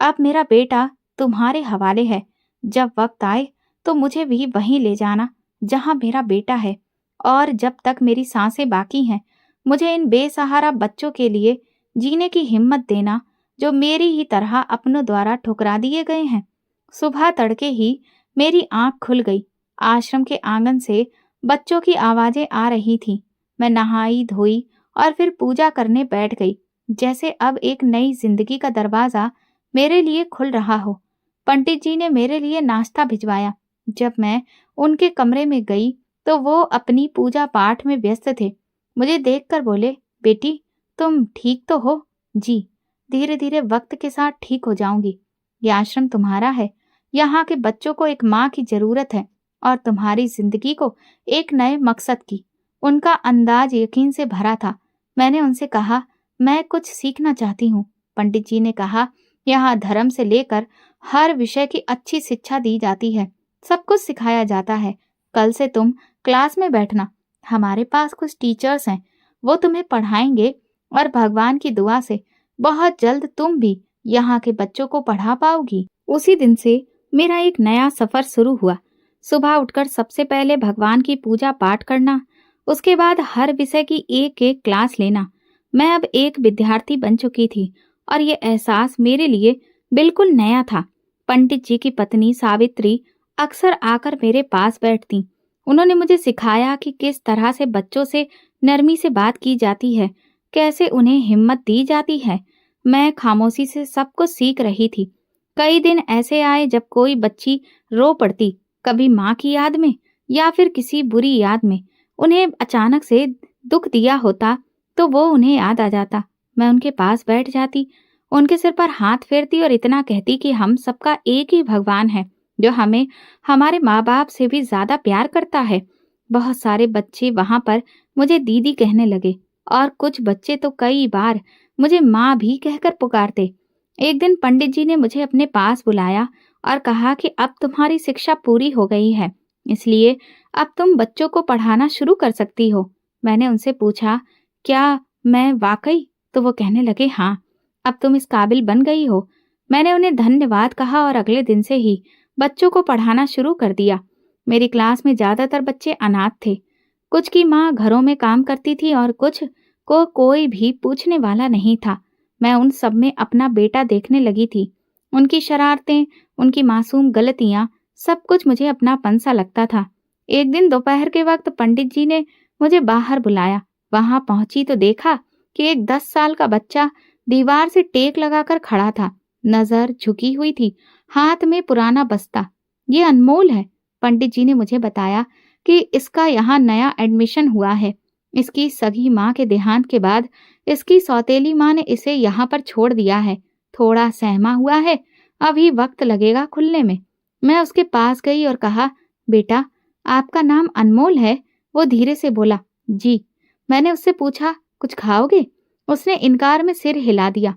अब मेरा बेटा तुम्हारे हवाले है। जब वक्त आए तो मुझे भी वहीं ले जाना जहाँ मेरा बेटा है, और जब तक मेरी सांसें बाकी हैं मुझे इन बेसहारा बच्चों के लिए जीने की हिम्मत देना जो मेरी ही तरह अपनों द्वारा ठुकरा दिए गए हैं। सुबह तड़के ही मेरी आंख खुल गई। आश्रम के आंगन से बच्चों की आवाजें आ रही थीं। मैं नहाई धोई और फिर पूजा करने बैठ गई, जैसे अब एक नई जिंदगी का दरवाजा मेरे लिए खुल रहा हो। पंडित जी ने मेरे लिए नाश्ता भिजवाया। जब मैं उनके कमरे में गई तो वो अपनी पूजा पाठ में व्यस्त थे। मुझे देखकर बोले, बेटी, तुम ठीक तो हो? जी, धीरे धीरे वक्त के साथ ठीक हो जाऊंगी। ये आश्रम तुम्हारा है। यहाँ के बच्चों को एक माँ की जरूरत है और तुम्हारी जिंदगी को एक नए मकसद की। उनका अंदाज यकीन से भरा था। मैंने उनसे कहा, मैं कुछ सीखना चाहती हूँ। पंडित जी ने कहा, यहाँ धर्म से लेकर हर विषय की अच्छी शिक्षा दी जाती है, सब कुछ सिखाया जाता है। कल से तुम क्लास में बैठना। हमारे पास कुछ टीचर्स हैं, वो तुम्हें पढ़ाएंगे और भगवान की दुआ से बहुत जल्द तुम भी यहाँ के बच्चों को पढ़ा पाओगी। उसी दिन से मेरा एक नया सफर शुरू हुआ। सुबह उठकर सबसे पहले भगवान की पूजा पाठ करना, उसके बाद हर विषय की एक एक क्लास लेना। मैं अब एक विद्यार्थी बन चुकी थी और ये एहसास मेरे लिए बिल्कुल नया था। पंडित जी की पत्नी सावित्री अक्सर आकर मेरे पास बैठती। उन्होंने मुझे सिखाया कि किस तरह से बच्चों से नरमी से बात की जाती है, कैसे उन्हें हिम्मत दी जाती है। मैं खामोशी से सब कुछ सीख रही थी। कई दिन ऐसे आए जब कोई बच्ची रो पड़ती, कभी माँ की याद में या फिर किसी बुरी याद में। उन्हें अचानक से दुख दिया होता तो वो उन्हें याद आ जाता। मैं उनके पास बैठ जाती, उनके सिर पर हाथ फेरती और इतना कहती कि हम सबका एक ही भगवान है, जो हमें हमारे माँ बाप से भी ज्यादा प्यार करता है। बहुत सारे बच्चे वहां पर मुझे दीदी कहने लगे और कुछ बच्चे तो कई बार मुझे माँ भी कहकर पुकारते। एक दिन पंडित जी ने मुझे अपने पास बुलाया और कहा कि अब तुम्हारी शिक्षा पूरी हो गई है, इसलिए अब तुम बच्चों को पढ़ाना शुरू कर सकती हो। मैंने उनसे पूछा, क्या मैं वाकई? तो वो कहने लगे, हाँ, अब तुम इस काबिल बन गई हो। मैंने उन्हें धन्यवाद कहा और अगले दिन से ही बच्चों को पढ़ाना शुरू कर दिया। मेरी क्लास में ज्यादातर बच्चे अनाथ थे। कुछ की माँ घरों में काम करती थी और कुछ को कोई भी पूछने वाला नहीं था। मैं उन सब में अपना बेटा देखने लगी थी। उनकी शरारतें, उनकी मासूम गलतियां, सब कुछ मुझे अपनापन सा लगता था। एक दिन दोपहर के वक्त पंडित जी ने मुझे बाहर बुलाया। वहां पहुंची तो देखा कि एक 10 साल का बच्चा दीवार से टेक लगाकर खड़ा था। नजर झुकी हुई थी, हाथ में पुराना बस्ता। ये अनमोल है। पंडित जी ने मुझे बताया कि इसका यहाँ नया एडमिशन हुआ है। इसकी सगी माँ के देहांत के बाद इसकी सौतेली माँ ने इसे यहाँ पर छोड़ दिया है। थोड़ा सहमा हुआ है, अभी वक्त लगेगा खुलने में। मैं उसके पास गई और कहा, बेटा, आपका नाम अनमोल है? वो धीरे से बोला, जी। मैंने उससे पूछा, कुछ खाओगे? उसने इनकार में सिर हिला दिया।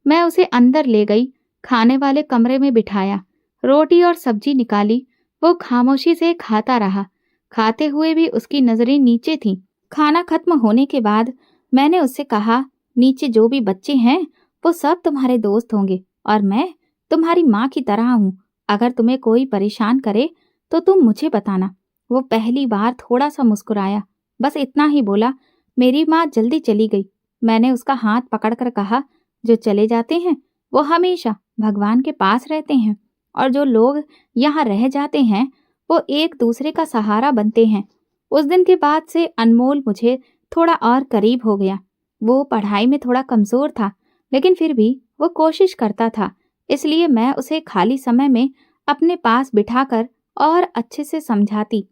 मैं उसे अंदर ले गई, खाने वाले कमरे में बिठाया, रोटी और सब्जी निकाली। वो खामोशी से खाता रहा। खाते हुए भी उसकी नजरें नीचे थीं। खाना खत्म होने के बाद मैंने उससे कहा, नीचे जो भी बच्चे हैं वो सब तुम्हारे दोस्त होंगे और मैं तुम्हारी माँ की तरह हूँ। अगर तुम्हें कोई परेशान करे तो तुम मुझे बताना। वो पहली बार थोड़ा सा मुस्कुराया, बस इतना ही बोला। मेरी माँ जल्दी चली गई। मैंने उसका हाथ पकड़कर कहा, जो चले जाते हैं वो हमेशा भगवान के पास रहते हैं और जो लोग यहाँ रह जाते हैं वो एक दूसरे का सहारा बनते हैं। उस दिन के बाद से अनमोल मुझे थोड़ा और करीब हो गया। वो पढ़ाई में थोड़ा कमजोर था, लेकिन फिर भी वो कोशिश करता था। इसलिए मैं उसे खाली समय में अपने पास बिठाकर और अच्छे से समझाती।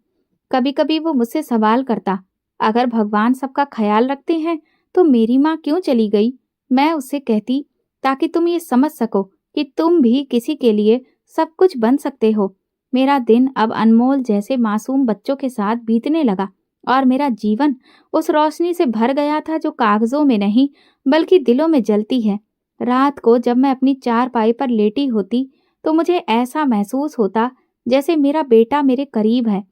कभी कभी वो मुझसे सवाल करता, अगर भगवान सबका ख्याल रखते हैं तो मेरी माँ क्यों चली गई? मैं उससे कहती, ताकि तुम ये समझ सको कि तुम भी किसी के लिए सब कुछ बन सकते हो। मेरा दिन अब अनमोल जैसे मासूम बच्चों के साथ बीतने लगा और मेरा जीवन उस रोशनी से भर गया था जो कागजों में नहीं बल्कि दिलों में जलती है। रात को जब मैं अपनी चारपाई पर लेटी होती तो मुझे ऐसा महसूस होता जैसे मेरा बेटा मेरे करीब है।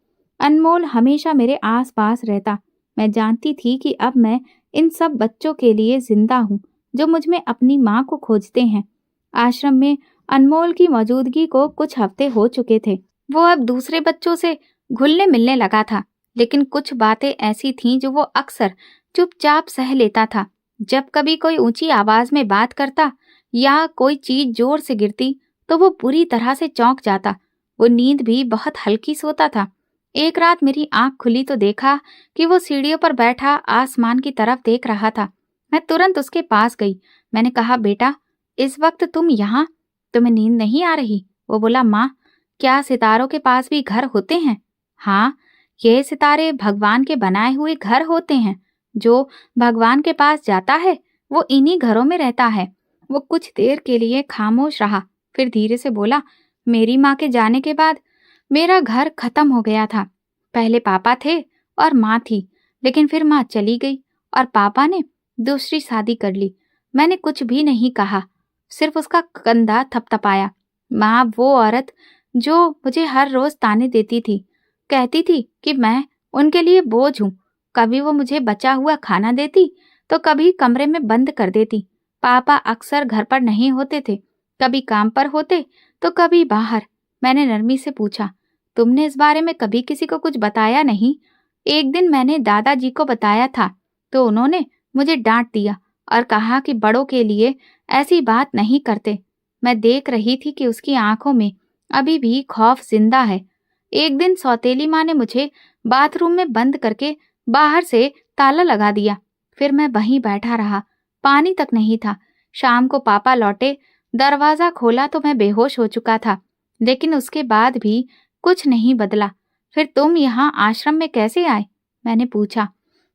अनमोल हमेशा मेरे आसपास रहता। मैं जानती थी कि अब मैं इन सब बच्चों के लिए जिंदा हूँ जो मुझ में अपनी माँ को खोजते हैं। आश्रम में अनमोल की मौजूदगी को कुछ हफ्ते हो चुके थे। वो अब दूसरे बच्चों से घुलने मिलने लगा था, लेकिन कुछ बातें ऐसी थीं जो वो अक्सर चुपचाप सह लेता था। जब कभी कोई ऊंची आवाज में बात करता या कोई चीज जोर से गिरती तो वो बुरी तरह से चौंक जाता। वो नींद भी बहुत हल्की सोता था। एक रात मेरी आंख खुली तो देखा कि वो सीढ़ियों पर बैठा आसमान की तरफ देख रहा था। मैं तुरंत उसके पास गई। मैंने कहा, बेटा, इस वक्त तुम यहाँ? तुम्हें नींद नहीं आ रही? वो बोला, माँ, क्या सितारों के पास भी घर होते हैं? हाँ, ये सितारे भगवान के बनाए हुए घर होते हैं। जो भगवान के पास जाता है वो इन्हीं घरों में रहता है। वो कुछ देर के लिए खामोश रहा, फिर धीरे से बोला, मेरी माँ के जाने के बाद मेरा घर खत्म हो गया था। पहले पापा थे और माँ थी, लेकिन फिर माँ चली गई और पापा ने दूसरी शादी कर ली। मैंने कुछ भी नहीं कहा, सिर्फ उसका कंधा थपथपाया। माँ वो औरत जो मुझे हर रोज ताने देती थी, कहती थी कि मैं उनके लिए बोझ हूँ। कभी वो मुझे बचा हुआ खाना देती तो कभी कमरे में बंद कर देती। पापा अक्सर घर पर नहीं होते थे, कभी काम पर होते तो कभी बाहर। मैंने नरमी से पूछा, तुमने इस बारे में कभी किसी को कुछ बताया नहीं? एक दिन मैंने दादाजी को बताया था तो उन्होंने मुझे डांट दिया और कहा कि बड़ों के लिए ऐसी बात नहीं करते। मैं देख रही थी कि उसकी आंखों में अभी भी खौफ जिंदा है। एक दिन सौतेली माँ ने मुझे बाथरूम में बंद करके बाहर से ताला लगा दिया। फिर मैं वहीं बैठा रहा। पानी तक नहीं था। शाम को पापा लौटे। दरवाजा खोला तो मैं बेहोश हो चुका था, लेकिन उसके बाद भी कुछ नहीं बदला। फिर तुम यहाँ आश्रम में कैसे आए? मैंने पूछा।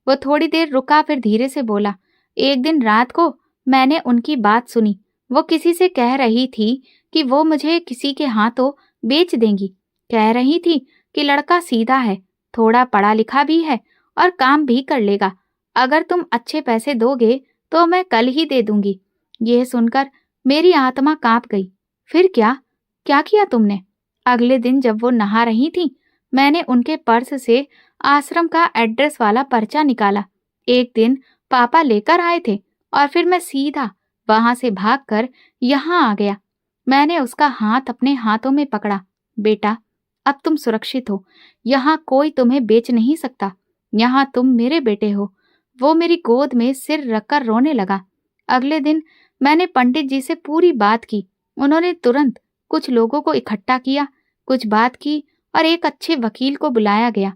वो थोड़ी देर रुका, फिर धीरे से बोला, एक दिन रात को मैंने उनकी बात सुनी। वो किसी से कह रही थी कि वो मुझे किसी के हाथों बेच देंगी। कह रही थी कि लड़का सीधा है, थोड़ा पढ़ा लिखा भी है और काम भी कर लेगा। अगर तुम अच्छे पैसे दोगे तो मैं कल ही दे दूंगी। यह सुनकर मेरी आत्मा कांप गई। फिर क्या क्या किया तुमने? अगले दिन जब वो नहा रही थी, मैंने उनके पर्स से आश्रम का एड्रेस वाला पर्चा निकाला। एक दिन पापा लेकर आए थे और फिर मैं सीधा वहां से भागकर यहाँ आ गया। मैंने उसका हाथ अपने हाथों में पकड़ा। बेटा, अब तुम सुरक्षित हो। यहाँ कोई तुम्हें बेच नहीं सकता। यहाँ तुम मेरे बेटे हो। वो मेरी गोद में सिर रखकर रोने लगा। अगले दिन मैंने पंडित जी से पूरी बात की। उन्होंने तुरंत कुछ लोगों को इकट्ठा किया, कुछ बात की और एक अच्छे वकील को बुलाया गया।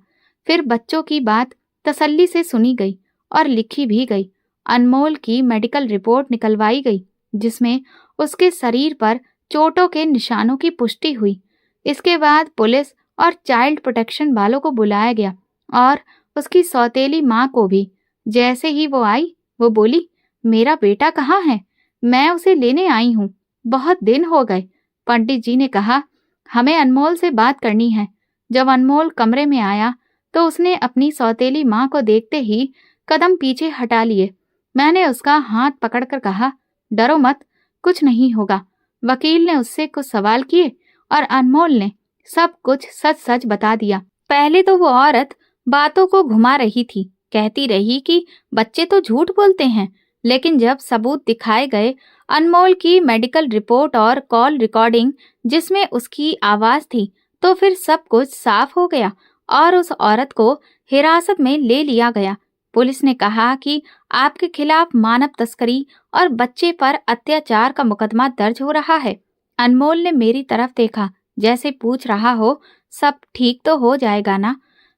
फिर बच्चों की बात तसल्ली से सुनी गई और लिखी भी गई। अनमोल की मेडिकल रिपोर्ट निकलवाई गई, जिसमें उसके शरीर पर चोटों के निशानों की पुष्टि हुई। इसके बाद पुलिस और चाइल्ड प्रोटेक्शन वालों को बुलाया गया और उसकी सौतेली माँ को भी। जैसे ही वो आई, वो बोली, मेरा बेटा कहाँ है? मैं उसे लेने आई हूँ। बहुत दिन हो गए। पंडित जी ने कहा, हमें अनमोल से बात करनी है। जब अनमोल कमरे में आया तो उसने अपनी सौतेली माँ को देखते ही कदम पीछे हटा लिए। मैंने उसका हाथ पकड़कर कहा, डरो मत, कुछ नहीं होगा। वकील ने उससे कुछ सवाल किए और अनमोल ने सब कुछ सच सच बता दिया। पहले तो वो औरत बातों को घुमा रही थी, कहती रही कि बच्चे तो झूठ बोलते हैं, लेकिन जब सबूत दिखाए गए, अनमोल की मेडिकल रिपोर्ट और कॉल रिकॉर्डिंग जिसमें उसकी आवाज थी, तो फिर सब कुछ साफ हो गया और उस औरत को हिरासत में ले लिया गया। पुलिस ने कहा कि आपके खिलाफ मानव तस्करी और बच्चे पर अत्याचार का मुकदमा दर्ज हो रहा है। अनमोल ने मेरी तरफ देखा, जैसे पूछ रहा हो, सब ठीक तो हो जाएगा ना?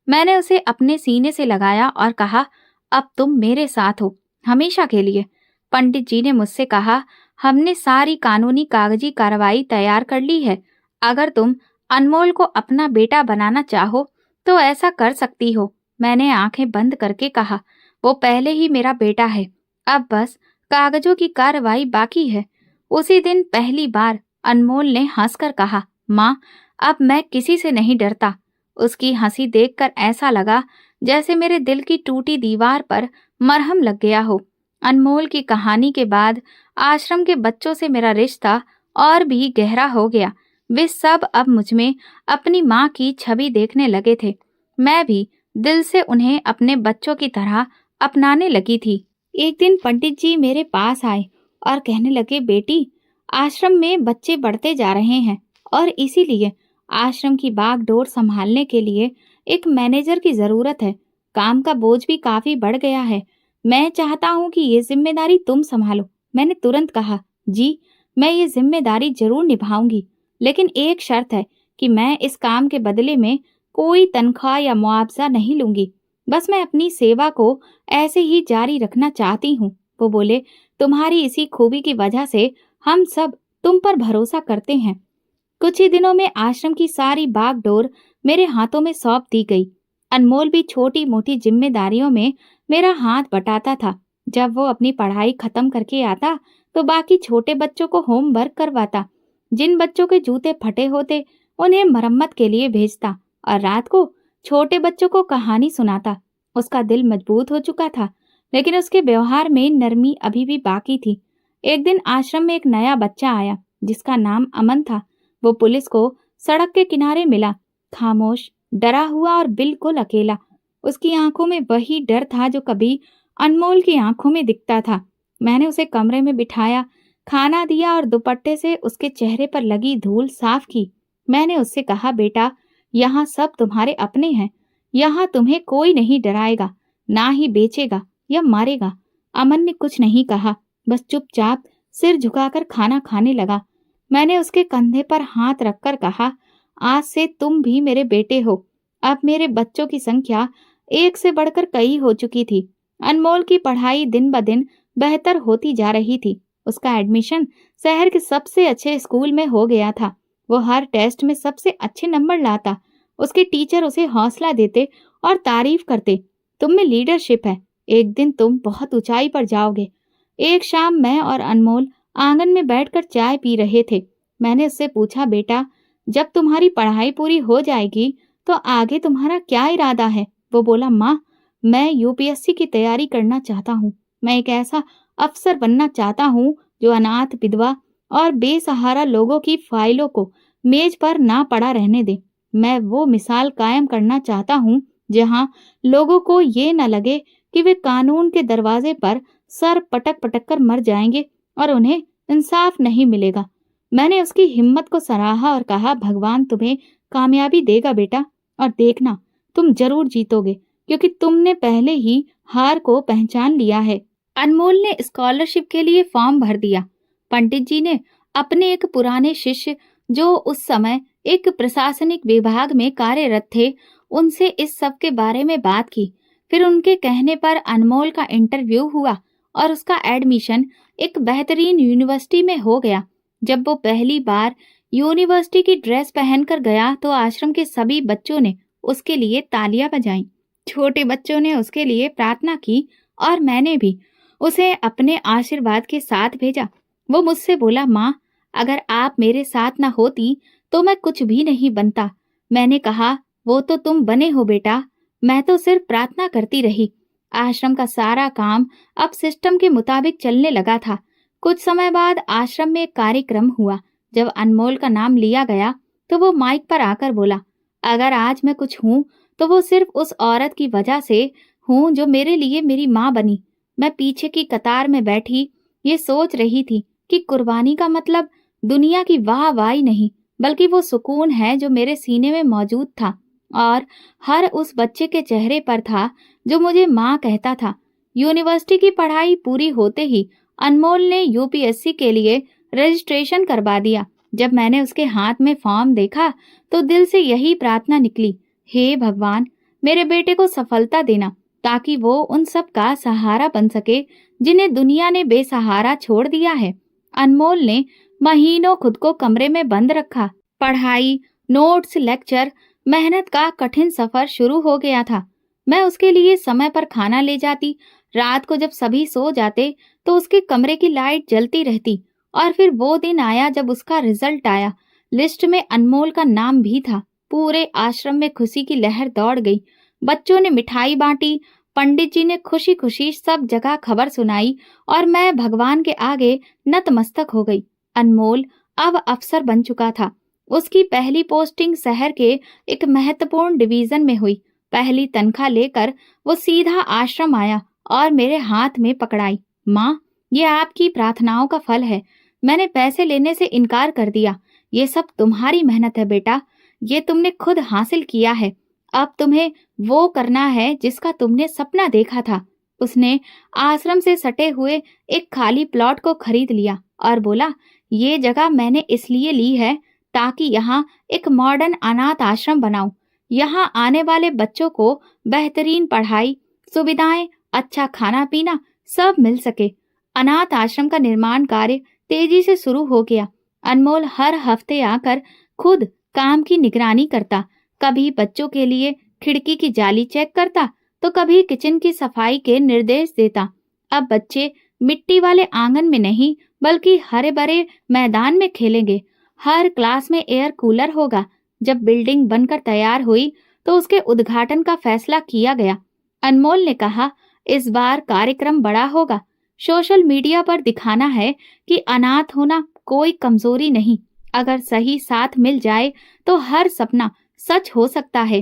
मैंने उसे अपने सीने से लगाया और कहा, अब तुम मेरे साथ हो, हमेशा के लिए। पंडित जी ने मुझसे कहा, हमने सारी कानूनी कागजी कार्रवाई तैयार कर ली है। अगर तुम अनमोल को अपना बेटा बनाना चाहो तो ऐसा कर सकती हो। मैंने आंखें बंद करके कहा, वो पहले ही मेरा बेटा है, अब बस कागजों की कार्रवाई बाकी है। उसी दिन पहली बार अनमोल ने हंसकर कहा, माँ, अब मैं किसी से नहीं डरता। उसकी हंसी देखकर ऐसा लगा जैसे मेरे दिल की टूटी दीवार पर मरहम लग गया हो। अनमोल की कहानी के बाद आश्रम के बच्चों से मेरा रिश्ता और भी गहरा हो गया। वे सब अब मुझमें अपनी माँ की छवि देखने लगे थे। मैं भी दिल से उन्हें अपने बच्चों की तरह अपनाने लगी थी। एक दिन पंडित जी मेरे पास आए और कहने लगे, बेटी, आश्रम में बच्चे बढ़ते जा रहे हैं और इसीलिए आश्रम की बागडोर संभालने के लिए एक मैनेजर की जरूरत है। काम का बोझ भी काफी बढ़ गया है। मैं चाहता हूँ कि ये जिम्मेदारी तुम संभालो। मैंने तुरंत कहा, जी, मैं ये जिम्मेदारी जरूर निभाऊंगी, लेकिन एक शर्त है कि मैं इस काम के बदले में कोई तनख्वाह या मुआवजा नहीं लूंगी। बस मैं अपनी सेवा को ऐसे ही जारी रखना चाहती हूँ। वो बोले, तुम्हारी इसी खूबी की वजह से हम सब तुम पर भरोसा करते हैं। कुछ ही दिनों में आश्रम की सारी बागडोर मेरे हाथों में सौंप दी गई। अनमोल भी छोटी मोटी जिम्मेदारियों में मेरा हाथ बटाता था। जब वो अपनी पढ़ाई खत्म करके आता तो बाकी छोटे बच्चों को होमवर्क करवाता। जिन बच्चों के जूते फटे होते उन्हें मरम्मत के लिए भेजता और रात को छोटे बच्चों को कहानी सुनाता। उसका दिल मजबूत हो चुका था, लेकिन उसके व्यवहार में नरमी अभी भी बाकी थी। एक दिन आश्रम में एक नया बच्चा आया जिसका नाम अमन था। वो पुलिस को सड़क के किनारे मिला, खामोश, डरा हुआ और बिल्कुल अकेला। उसकी आंखों में वही डर था जो कभी अनमोल की आंखों में दिखता था। मैंने उसे कमरे में बिठाया, खाना दिया और दुपट्टे से उसके चेहरे पर लगी धूल साफ की। मैंने उससे कहा, बेटा, यहाँ सब तुम्हारे अपने हैं। यहाँ तुम्हें कोई नहीं डराएगा, ना ही बेचेगा या मारेगा। अमन ने कुछ नहीं कहा, बस चुपचाप सिर झुकाकर खाना खाने लगा। मैंने उसके कंधे पर हाथ रखकर कहा, आज से तुम भी मेरे बेटे हो। अब मेरे बच्चों की संख्या एक से बढ़कर कई हो चुकी थी। अनमोल की पढ़ाई दिन ब दिन बेहतर होती जा रही थी। उसका एडमिशन शहर के सबसे अच्छे स्कूल में हो गया था। वो हर टेस्ट में सबसे अच्छे नंबर लाता। उसके टीचर उसे हौसला देते और तारीफ करते। तुम में लीडरशिप है, एक दिन तुम बहुत ऊंचाई पर जाओगे। एक शाम मैं और अनमोल आंगन में बैठकर चाय पी रहे थे। मैंने उससे पूछा, बेटा, जब तुम्हारी पढ़ाई पूरी हो जाएगी तो आगे तुम्हारा क्या इरादा है? वो बोला, माँ, मैं यूपीएससी की तैयारी करना चाहता हूँ। मैं एक ऐसा अफसर बनना चाहता हूँ जो अनाथ, विधवा और बेसहारा लोगों की फाइलों को मेज पर ना पड़ा रहने दे। मैं वो मिसाल कायम करना चाहता हूँ जहाँ लोगों को ये न लगे कि वे कानून के दरवाजे पर सर पटक पटक कर मर जाएंगे और उन्हें इंसाफ नहीं मिलेगा। मैंने उसकी हिम्मत को सराहा और कहा, भगवान तुम्हें कामयाबी देगा बेटा, और देखना तुम जरूर जीतोगे, क्योंकि तुमने पहले ही हार को पहचान लिया है। अनमोल ने स्कॉलरशिप के लिए फॉर्म भर दिया। पंडित जी ने अपने एक पुराने शिष्य, जो उस समय एक प्रशासनिक विभाग में कार्यरत थे, उनसे इस सब के बारे में बात की। फिर उनके कहने पर अनमोल का इंटरव्यू हुआ और उसका एडमिशन एक बेहतरीन यूनिवर्सिटी में हो गया। जब वो पहली बार यूनिवर्सिटी की ड्रेस पहनकर गया तो आश्रम के सभी बच्चों ने उसके लिए तालियां बजाईं। छोटे बच्चों ने उसके लिए प्रार्थना की और मैंने भी उसे अपने आशीर्वाद के साथ भेजा। वो मुझसे बोला, माँ, अगर आप मेरे साथ न होती तो मैं कुछ भी नहीं बनता। मैंने कहा, वो तो तुम बने हो बेटा, मैं तो सिर्फ प्रार्थना करती रही। आश्रम का सारा काम अब सिस्टम के मुताबिक चलने लगा था। कुछ समय बाद आश्रम में एक कार्यक्रम हुआ। जब अनमोल का नाम लिया गया तो वो माइक पर आकर बोला, अगर आज मैं कुछ हूँ तो वो सिर्फ उस औरत की वजह से हूँ जो मेरे लिए मेरी माँ बनी। मैं पीछे की कतार में बैठी ये सोच रही थी कि कुर्बानी का मतलब दुनिया की वाहवाही नहीं, बल्कि वो सुकून है जो मेरे सीने में मौजूद था और हर उस बच्चे के चेहरे पर था जो मुझे माँ कहता था। यूनिवर्सिटी की पढ़ाई पूरी होते ही अनमोल ने यूपीएससी के लिए रजिस्ट्रेशन करवा दिया। जब मैंने उसके हाथ में फॉर्म देखा तो दिल से यही प्रार्थना निकली, हे भगवान, मेरे बेटे को सफलता देना ताकि वो उन सब का सहारा बन सके जिन्हें दुनिया ने बेसहारा छोड़ दिया है। अनमोल ने महीनों खुद को कमरे में बंद रखा। पढ़ाई, नोट्स, लेक्चर, मेहनत का कठिन सफर शुरू हो गया था। मैं उसके लिए समय पर खाना ले जाती। रात को जब सभी सो जाते तो उसके कमरे की लाइट जलती रहती। और फिर वो दिन आया जब उसका रिजल्ट आया। लिस्ट में अनमोल का नाम भी था। पूरे आश्रम में खुशी की लहर दौड़ गई। बच्चों ने मिठाई बांटी, पंडित जी ने खुशी खुशी सब जगह खबर सुनाई और मैं भगवान के आगे नतमस्तक हो गई। अनमोल अब अफसर बन चुका था। उसकी पहली पोस्टिंग शहर के एक महत्वपूर्ण डिवीजन में हुई। पहली तनख्वाह लेकर वो सीधा आश्रम आया और मेरे हाथ में पकड़ाई। माँ, ये आपकी प्रार्थनाओं का फल है। मैंने पैसे लेने से इनकार कर दिया। ये सब तुम्हारी मेहनत है बेटा, ये तुमने खुद हासिल किया है। अब तुम्हें वो करना है जिसका तुमने सपना देखा था। उसने आश्रम से सटे हुए एक खाली प्लॉट को खरीद लिया और बोला, ये जगह मैंने इसलिए ली है ताकि यहाँ एक मॉडर्न अनाथ आश्रम बनाऊं। यहाँ आने वाले बच्चों को बेहतरीन पढ़ाई, सुविधाएं, अच्छा खाना पीना सब मिल सके। अनाथ आश्रम का निर्माण कार्य तेजी से शुरू हो गया। अनमोल हर हफ्ते आकर खुद काम की निगरानी करता। कभी बच्चों के लिए खिड़की की जाली चेक करता तो कभी किचन की सफाई के निर्देश देता। अब बच्चे मिट्टी वाले आंगन में नहीं बल्कि हरे भरे मैदान में खेलेंगे। हर क्लास में एयर कूलर होगा। जब बिल्डिंग बनकर तैयार हुई तो उसके उद्घाटन का फैसला किया गया। अनमोल ने कहा, इस बार कार्यक्रम बड़ा होगा। सोशल मीडिया पर दिखाना है कि अनाथ होना कोई कमजोरी नहीं। अगर सही साथ मिल जाए तो हर सपना सच हो सकता है।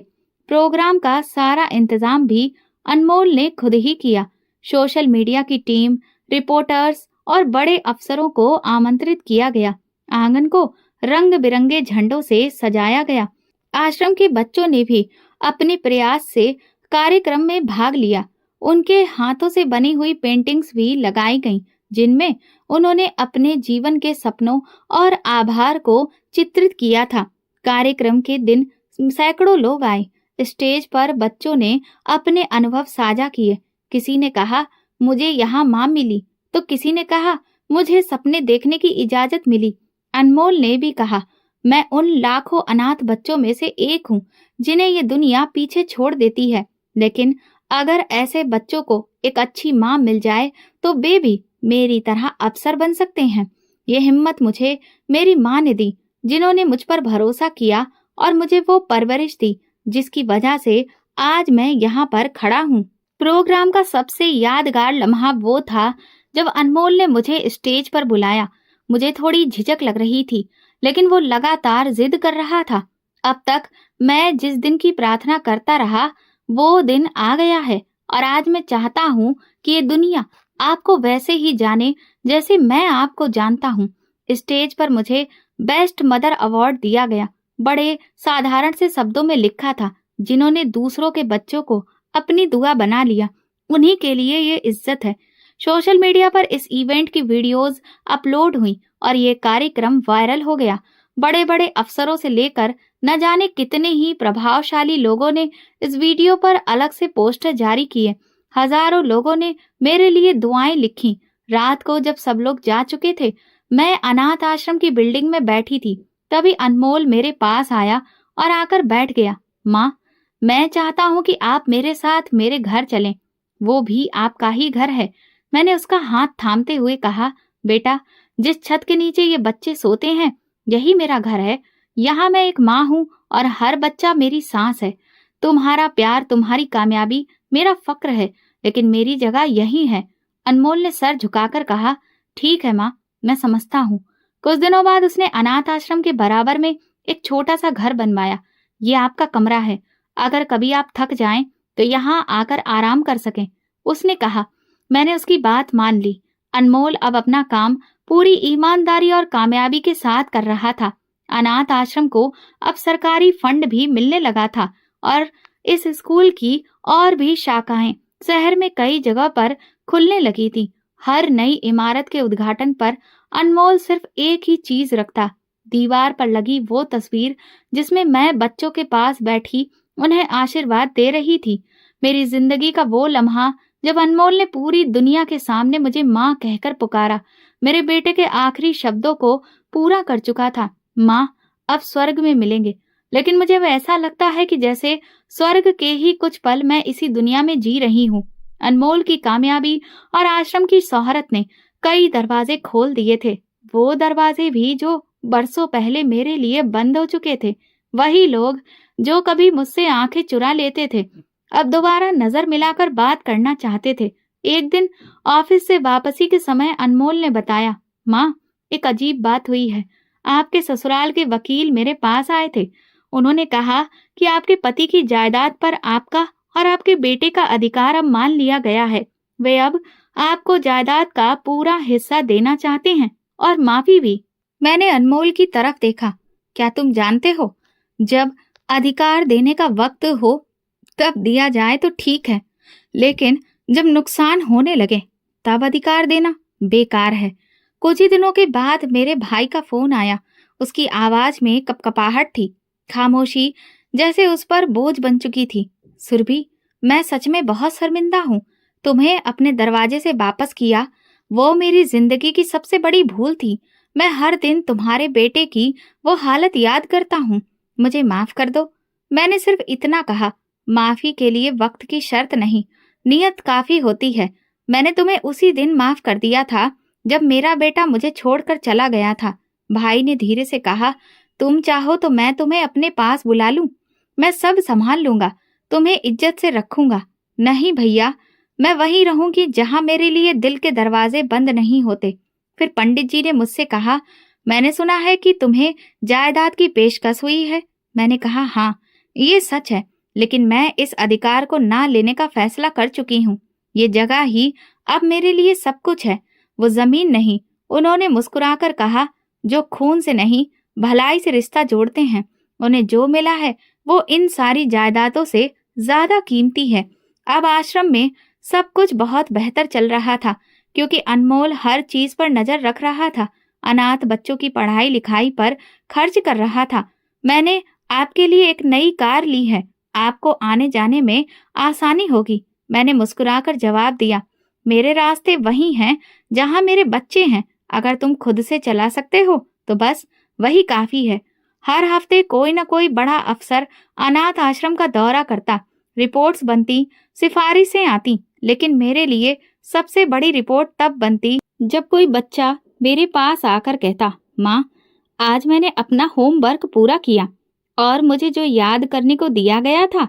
प्रोग्राम का सारा इंतजाम भी अनमोल ने खुद ही किया। सोशल मीडिया की टीम, रिपोर्टर्स और बड़े अफसरों को आमंत्रित किया गया। आंगन को रंग बिरंगे झंडों से सजाया गया। आश्रम के बच्चों ने भी अपने प्रयास से कार्यक्रम में भाग लिया। उनके हाथों से बनी हुई पेंटिंग्स भी लगाई गईं, जिनमें उन्होंने अपने जीवन के सपनों और आभार को चित्रित किया था। कार्यक्रम के दिन सैकड़ों लोग आए। स्टेज पर बच्चों ने अपने अनुभव साझा किए। किसी ने कहा, मुझे यहाँ माँ मिली, तो किसी ने कहा, मुझे सपने देखने की इजाजत मिली। अनमोल ने भी कहा, मैं उन लाखों अनाथ बच्चों में से एक हूँ जिन्हें ये दुनिया पीछे छोड़ देती है, लेकिन अगर ऐसे बच्चों को एक अच्छी माँ मिल जाए तो वे भी मेरी तरह अफसर बन सकते हैं। ये हिम्मत मुझे मेरी माँ ने दी, जिन्होंने मुझ पर भरोसा किया और मुझे वो परवरिश दी जिसकी वजह से आज मैं यहाँ पर खड़ा हूँ। प्रोग्राम का सबसे यादगार लम्हा वो था जब अनमोल ने मुझे स्टेज पर बुलाया। मुझे थोड़ी झिझक लग रही थी, लेकिन वो लगातार जिद कर रहा था। अब तक मैं जिस दिन की प्रार्थना करता रहा, वो दिन आ गया है और आज मैं चाहता हूँ कि ये दुनिया आपको वैसे ही जाने जैसे मैं आपको जानता हूँ। स्टेज पर मुझे बेस्ट मदर अवार्ड दिया गया। बड़े साधारण से शब्दों में लिखा था, जिन्होंने दूसरों के बच्चों को अपनी दुआ बना लिया, उन्हीं के लिए ये इज्जत है। सोशल मीडिया पर इस इवेंट की वीडियोस अपलोड हुई और ये कार्यक्रम वायरल हो गया। बड़े बड़े अफसरों से लेकर न जाने कितने ही प्रभावशाली लोगों ने इस वीडियो पर अलग से पोस्टर जारी किए। हजारों लोगों ने मेरे लिए दुआएं लिखी। रात को जब सब लोग जा चुके थे, मैं अनाथ आश्रम की बिल्डिंग में बैठी थी। तभी अनमोल मेरे पास आया और आकर बैठ गया। माँ, मैं चाहता हूँ कि आप मेरे साथ मेरे घर चलें, वो भी आपका ही घर है। मैंने उसका हाथ थामते हुए कहा, बेटा, जिस छत के नीचे ये बच्चे सोते हैं, यही मेरा घर है। यहाँ मैं एक माँ हूँ और हर बच्चा मेरी सांस है। तुम्हारा प्यार, तुम्हारी कामयाबी मेरा फक्र है, लेकिन मेरी जगह यही है। अनमोल ने सर झुकाकर कहा, ठीक है माँ, मैं समझता हूँ। कुछ दिनों बाद उसने अनाथ आश्रम के बराबर में एक छोटा सा घर बनवाया। ये आपका कमरा है, अगर कभी आप थक जाएं तो यहाँ आकर आराम कर सकें, उसने कहा। मैंने उसकी बात मान ली। अनमोल अब अपना काम पूरी ईमानदारी और कामयाबी के साथ कर रहा था। अनाथ आश्रम को अब सरकारी फंड भी मिलने लगा था और इस स्कूल की और भी शाखाएं शहर में कई जगह पर खुलने लगी थी। हर नई इमारत के उद्घाटन पर अनमोल सिर्फ एक ही चीज रखता, दीवार पर लगी वो तस्वीर जिसमें मैं बच्चों के पास बैठी उन्हें आशीर्वाद दे रही थी। मेरी जिंदगी का वो लम्हा जब अनमोल ने पूरी दुनिया के सामने मुझे माँ कहकर पुकारा, मेरे बेटे के आखिरी शब्दों को पूरा कर चुका था। माँ, अब स्वर्ग में मिलेंगे, लेकिन मुझे अब ऐसा लगता है कि जैसे स्वर्ग के ही कुछ पल मैं इसी दुनिया में जी रही हूँ। अनमोल की कामयाबी और आश्रम की शोहरत ने कई दरवाजे खोल दिए थे, वो दरवाजे भी जो बरसों पहले मेरे लिए बंद हो चुके थे। वही लोग जो कभी मुझसे आंखें चुरा लेते थे, अब दोबारा नजर मिलाकर बात करना चाहते थे। एक दिन ऑफिस से वापसी के समय अनमोल ने बताया, माँ, एक अजीब बात हुई है। आपके ससुराल के वकील मेरे पास आए थे। उन्होंने कहा कि आपके पति की जायदाद पर आपका और आपके बेटे का अधिकार अब मान लिया गया है। वे अब आपको जायदाद का पूरा हिस्सा देना चाहते हैं और माफी भी। मैंने अनमोल की तरफ देखा। क्या तुम जानते हो, जब अधिकार देने का वक्त हो तब दिया जाए तो ठीक है, लेकिन जब नुकसान होने लगे तब अधिकार देना बेकार है। कुछ ही दिनों के बाद मेरे भाई का फोन आया। उसकी आवाज में कपकपाहट थी, खामोशी जैसे उस पर बोझ बन चुकी थी। सुरभि, मैं सच में बहुत शर्मिंदा हूँ। तुम्हें अपने दरवाजे से वापस किया, वो मेरी जिंदगी की सबसे बड़ी भूल थी। मैं हर दिन तुम्हारे बेटे की वो हालत याद करता हूँ। मुझे माफ कर दो। मैंने सिर्फ इतना कहा। माफी के लिए वक्त की शर्त नहीं, नियत काफी होती है। मैंने तुम्हें उसी दिन माफ कर दिया था जब मेरा बेटा मुझे छोड़कर चला गया था। भाई ने धीरे से कहा, तुम चाहो तो मैं तुम्हें अपने पास बुला लूं। मैं सब संभाल लूंगा, तुम्हें इज्जत से रखूंगा। नहीं भैया, मैं वहीं रहूंगी जहां मेरे लिए दिल के दरवाजे बंद नहीं होते। फिर पंडित जी ने मुझसे कहा, मैंने सुना है कि तुम्हें जायदाद की पेशकश हुई है। मैंने कहा, हाँ, ये सच है, लेकिन मैं इस अधिकार को ना लेने का फैसला कर चुकी हूँ। ये जगह ही अब मेरे लिए सब कुछ है, वो जमीन नहीं। उन्होंने मुस्कुराकर कहा, जो खून से नहीं भलाई से रिश्ता जोड़ते हैं, उन्हें जो मिला है वो इन सारी जायदादों से ज्यादा कीमती है। अब आश्रम में सब कुछ बहुत बेहतर चल रहा था, क्योंकि अनमोल हर चीज पर नजर रख रहा था। अनाथ बच्चों की पढ़ाई लिखाई पर खर्च कर रहा था। मैंने आपके लिए एक नई कार ली है, आपको आने जाने में आसानी होगी। मैंने मुस्कुराकर जवाब दिया, मेरे रास्ते वही हैं जहाँ मेरे बच्चे हैं। अगर तुम खुद से चला सकते हो तो बस वही काफी है। हर हफ्ते कोई न कोई बड़ा अफसर अनाथ आश्रम का दौरा करता, रिपोर्ट्स बनती, सिफारिशें आती, लेकिन मेरे लिए सबसे बड़ी रिपोर्ट तब बनती जब कोई बच्चा मेरे पास आकर कहता, माँ, आज मैंने अपना होमवर्क पूरा किया और मुझे जो याद करने को दिया गया था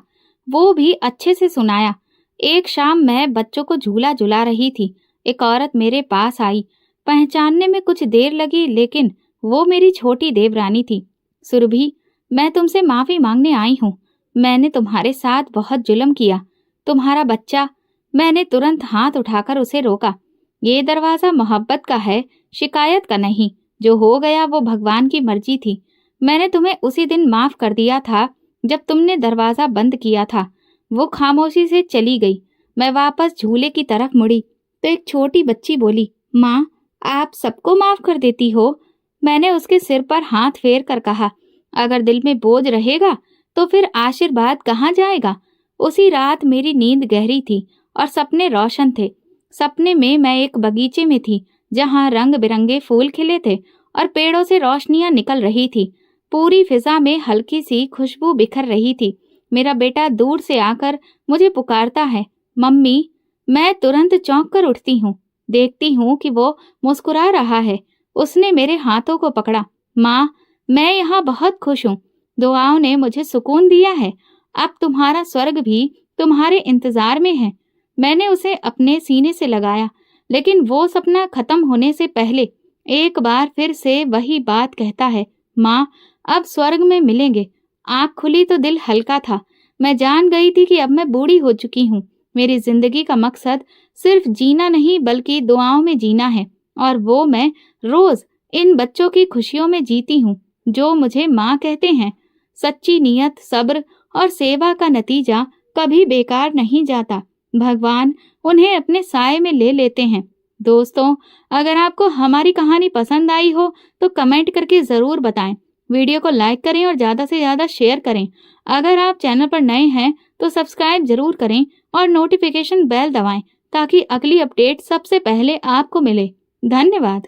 वो भी अच्छे से सुनाया। एक शाम मैं बच्चों को झूला झुला रही थी। एक औरत मेरे पास आई। पहचानने में कुछ देर लगी, लेकिन वो मेरी छोटी देवरानी थी। सुरभि, मैं तुमसे माफी मांगने आई हूँ। मैंने तुम्हारे साथ बहुत जुल्म किया। तुम्हारा बच्चा। मैंने तुरंत हाथ उठाकर उसे रोका। ये दरवाजा मोहब्बत का है, शिकायत का नहीं। जो हो गया वो भगवान की मर्जी थी। मैंने तुम्हें उसी दिन माफ कर दिया था जब तुमने दरवाजा बंद किया था। वो खामोशी से चली गई। मैं वापस झूले की तरफ मुड़ी तो एक छोटी बच्ची बोली, माँ, आप सबको माफ कर देती हो? मैंने उसके सिर पर हाथ फेर कर कहा, अगर दिल में बोझ रहेगा तो फिर आशीर्वाद कहाँ जाएगा? उसी रात मेरी नींद गहरी थी और सपने रोशन थे। सपने में मैं एक बगीचे में थी जहाँ रंग बिरंगे फूल खिले थे और पेड़ों से रोशनियां निकल रही थी। पूरी फिजा में हल्की सी खुशबू बिखर रही थी। मेरा बेटा दूर से आकर मुझे पुकारता है, मम्मी। मैं तुरंत चौंक कर उठती हूँ। देखती हूँ कि वो मुस्कुरा रहा है। उसने मेरे हाथों को पकड़ा। माँ, मैं यहाँ बहुत खुश हूँ। दुआओं ने मुझे सुकून दिया है। अब तुम्हारा स्वर्ग भी तुम्हारे इंतजार में है। मैंने उसे अपने सीने से लगाया, लेकिन वो सपना खत्म होने से पहले एक बार फिर से वही बात कहता है, माँ, अब स्वर्ग में मिलेंगे। आँख खुली तो दिल हल्का था। मैं जान गई थी कि अब मैं बूढ़ी हो चुकी हूँ। मेरी जिंदगी का मकसद सिर्फ जीना नहीं बल्कि दुआओं में जीना है, और वो मैं रोज इन बच्चों की खुशियों में जीती हूँ जो मुझे माँ कहते हैं। सच्ची नीयत, सब्र और सेवा का नतीजा कभी बेकार नहीं जाता। भगवान उन्हें अपने साए में ले लेते हैं। दोस्तों, अगर आपको हमारी कहानी पसंद आई हो तो कमेंट करके ज़रूर बताएं। वीडियो को लाइक करें और ज़्यादा से ज़्यादा शेयर करें। अगर आप चैनल पर नए हैं तो सब्सक्राइब जरूर करें और नोटिफिकेशन बेल दबाएं ताकि अगली अपडेट सबसे पहले आपको मिले। धन्यवाद।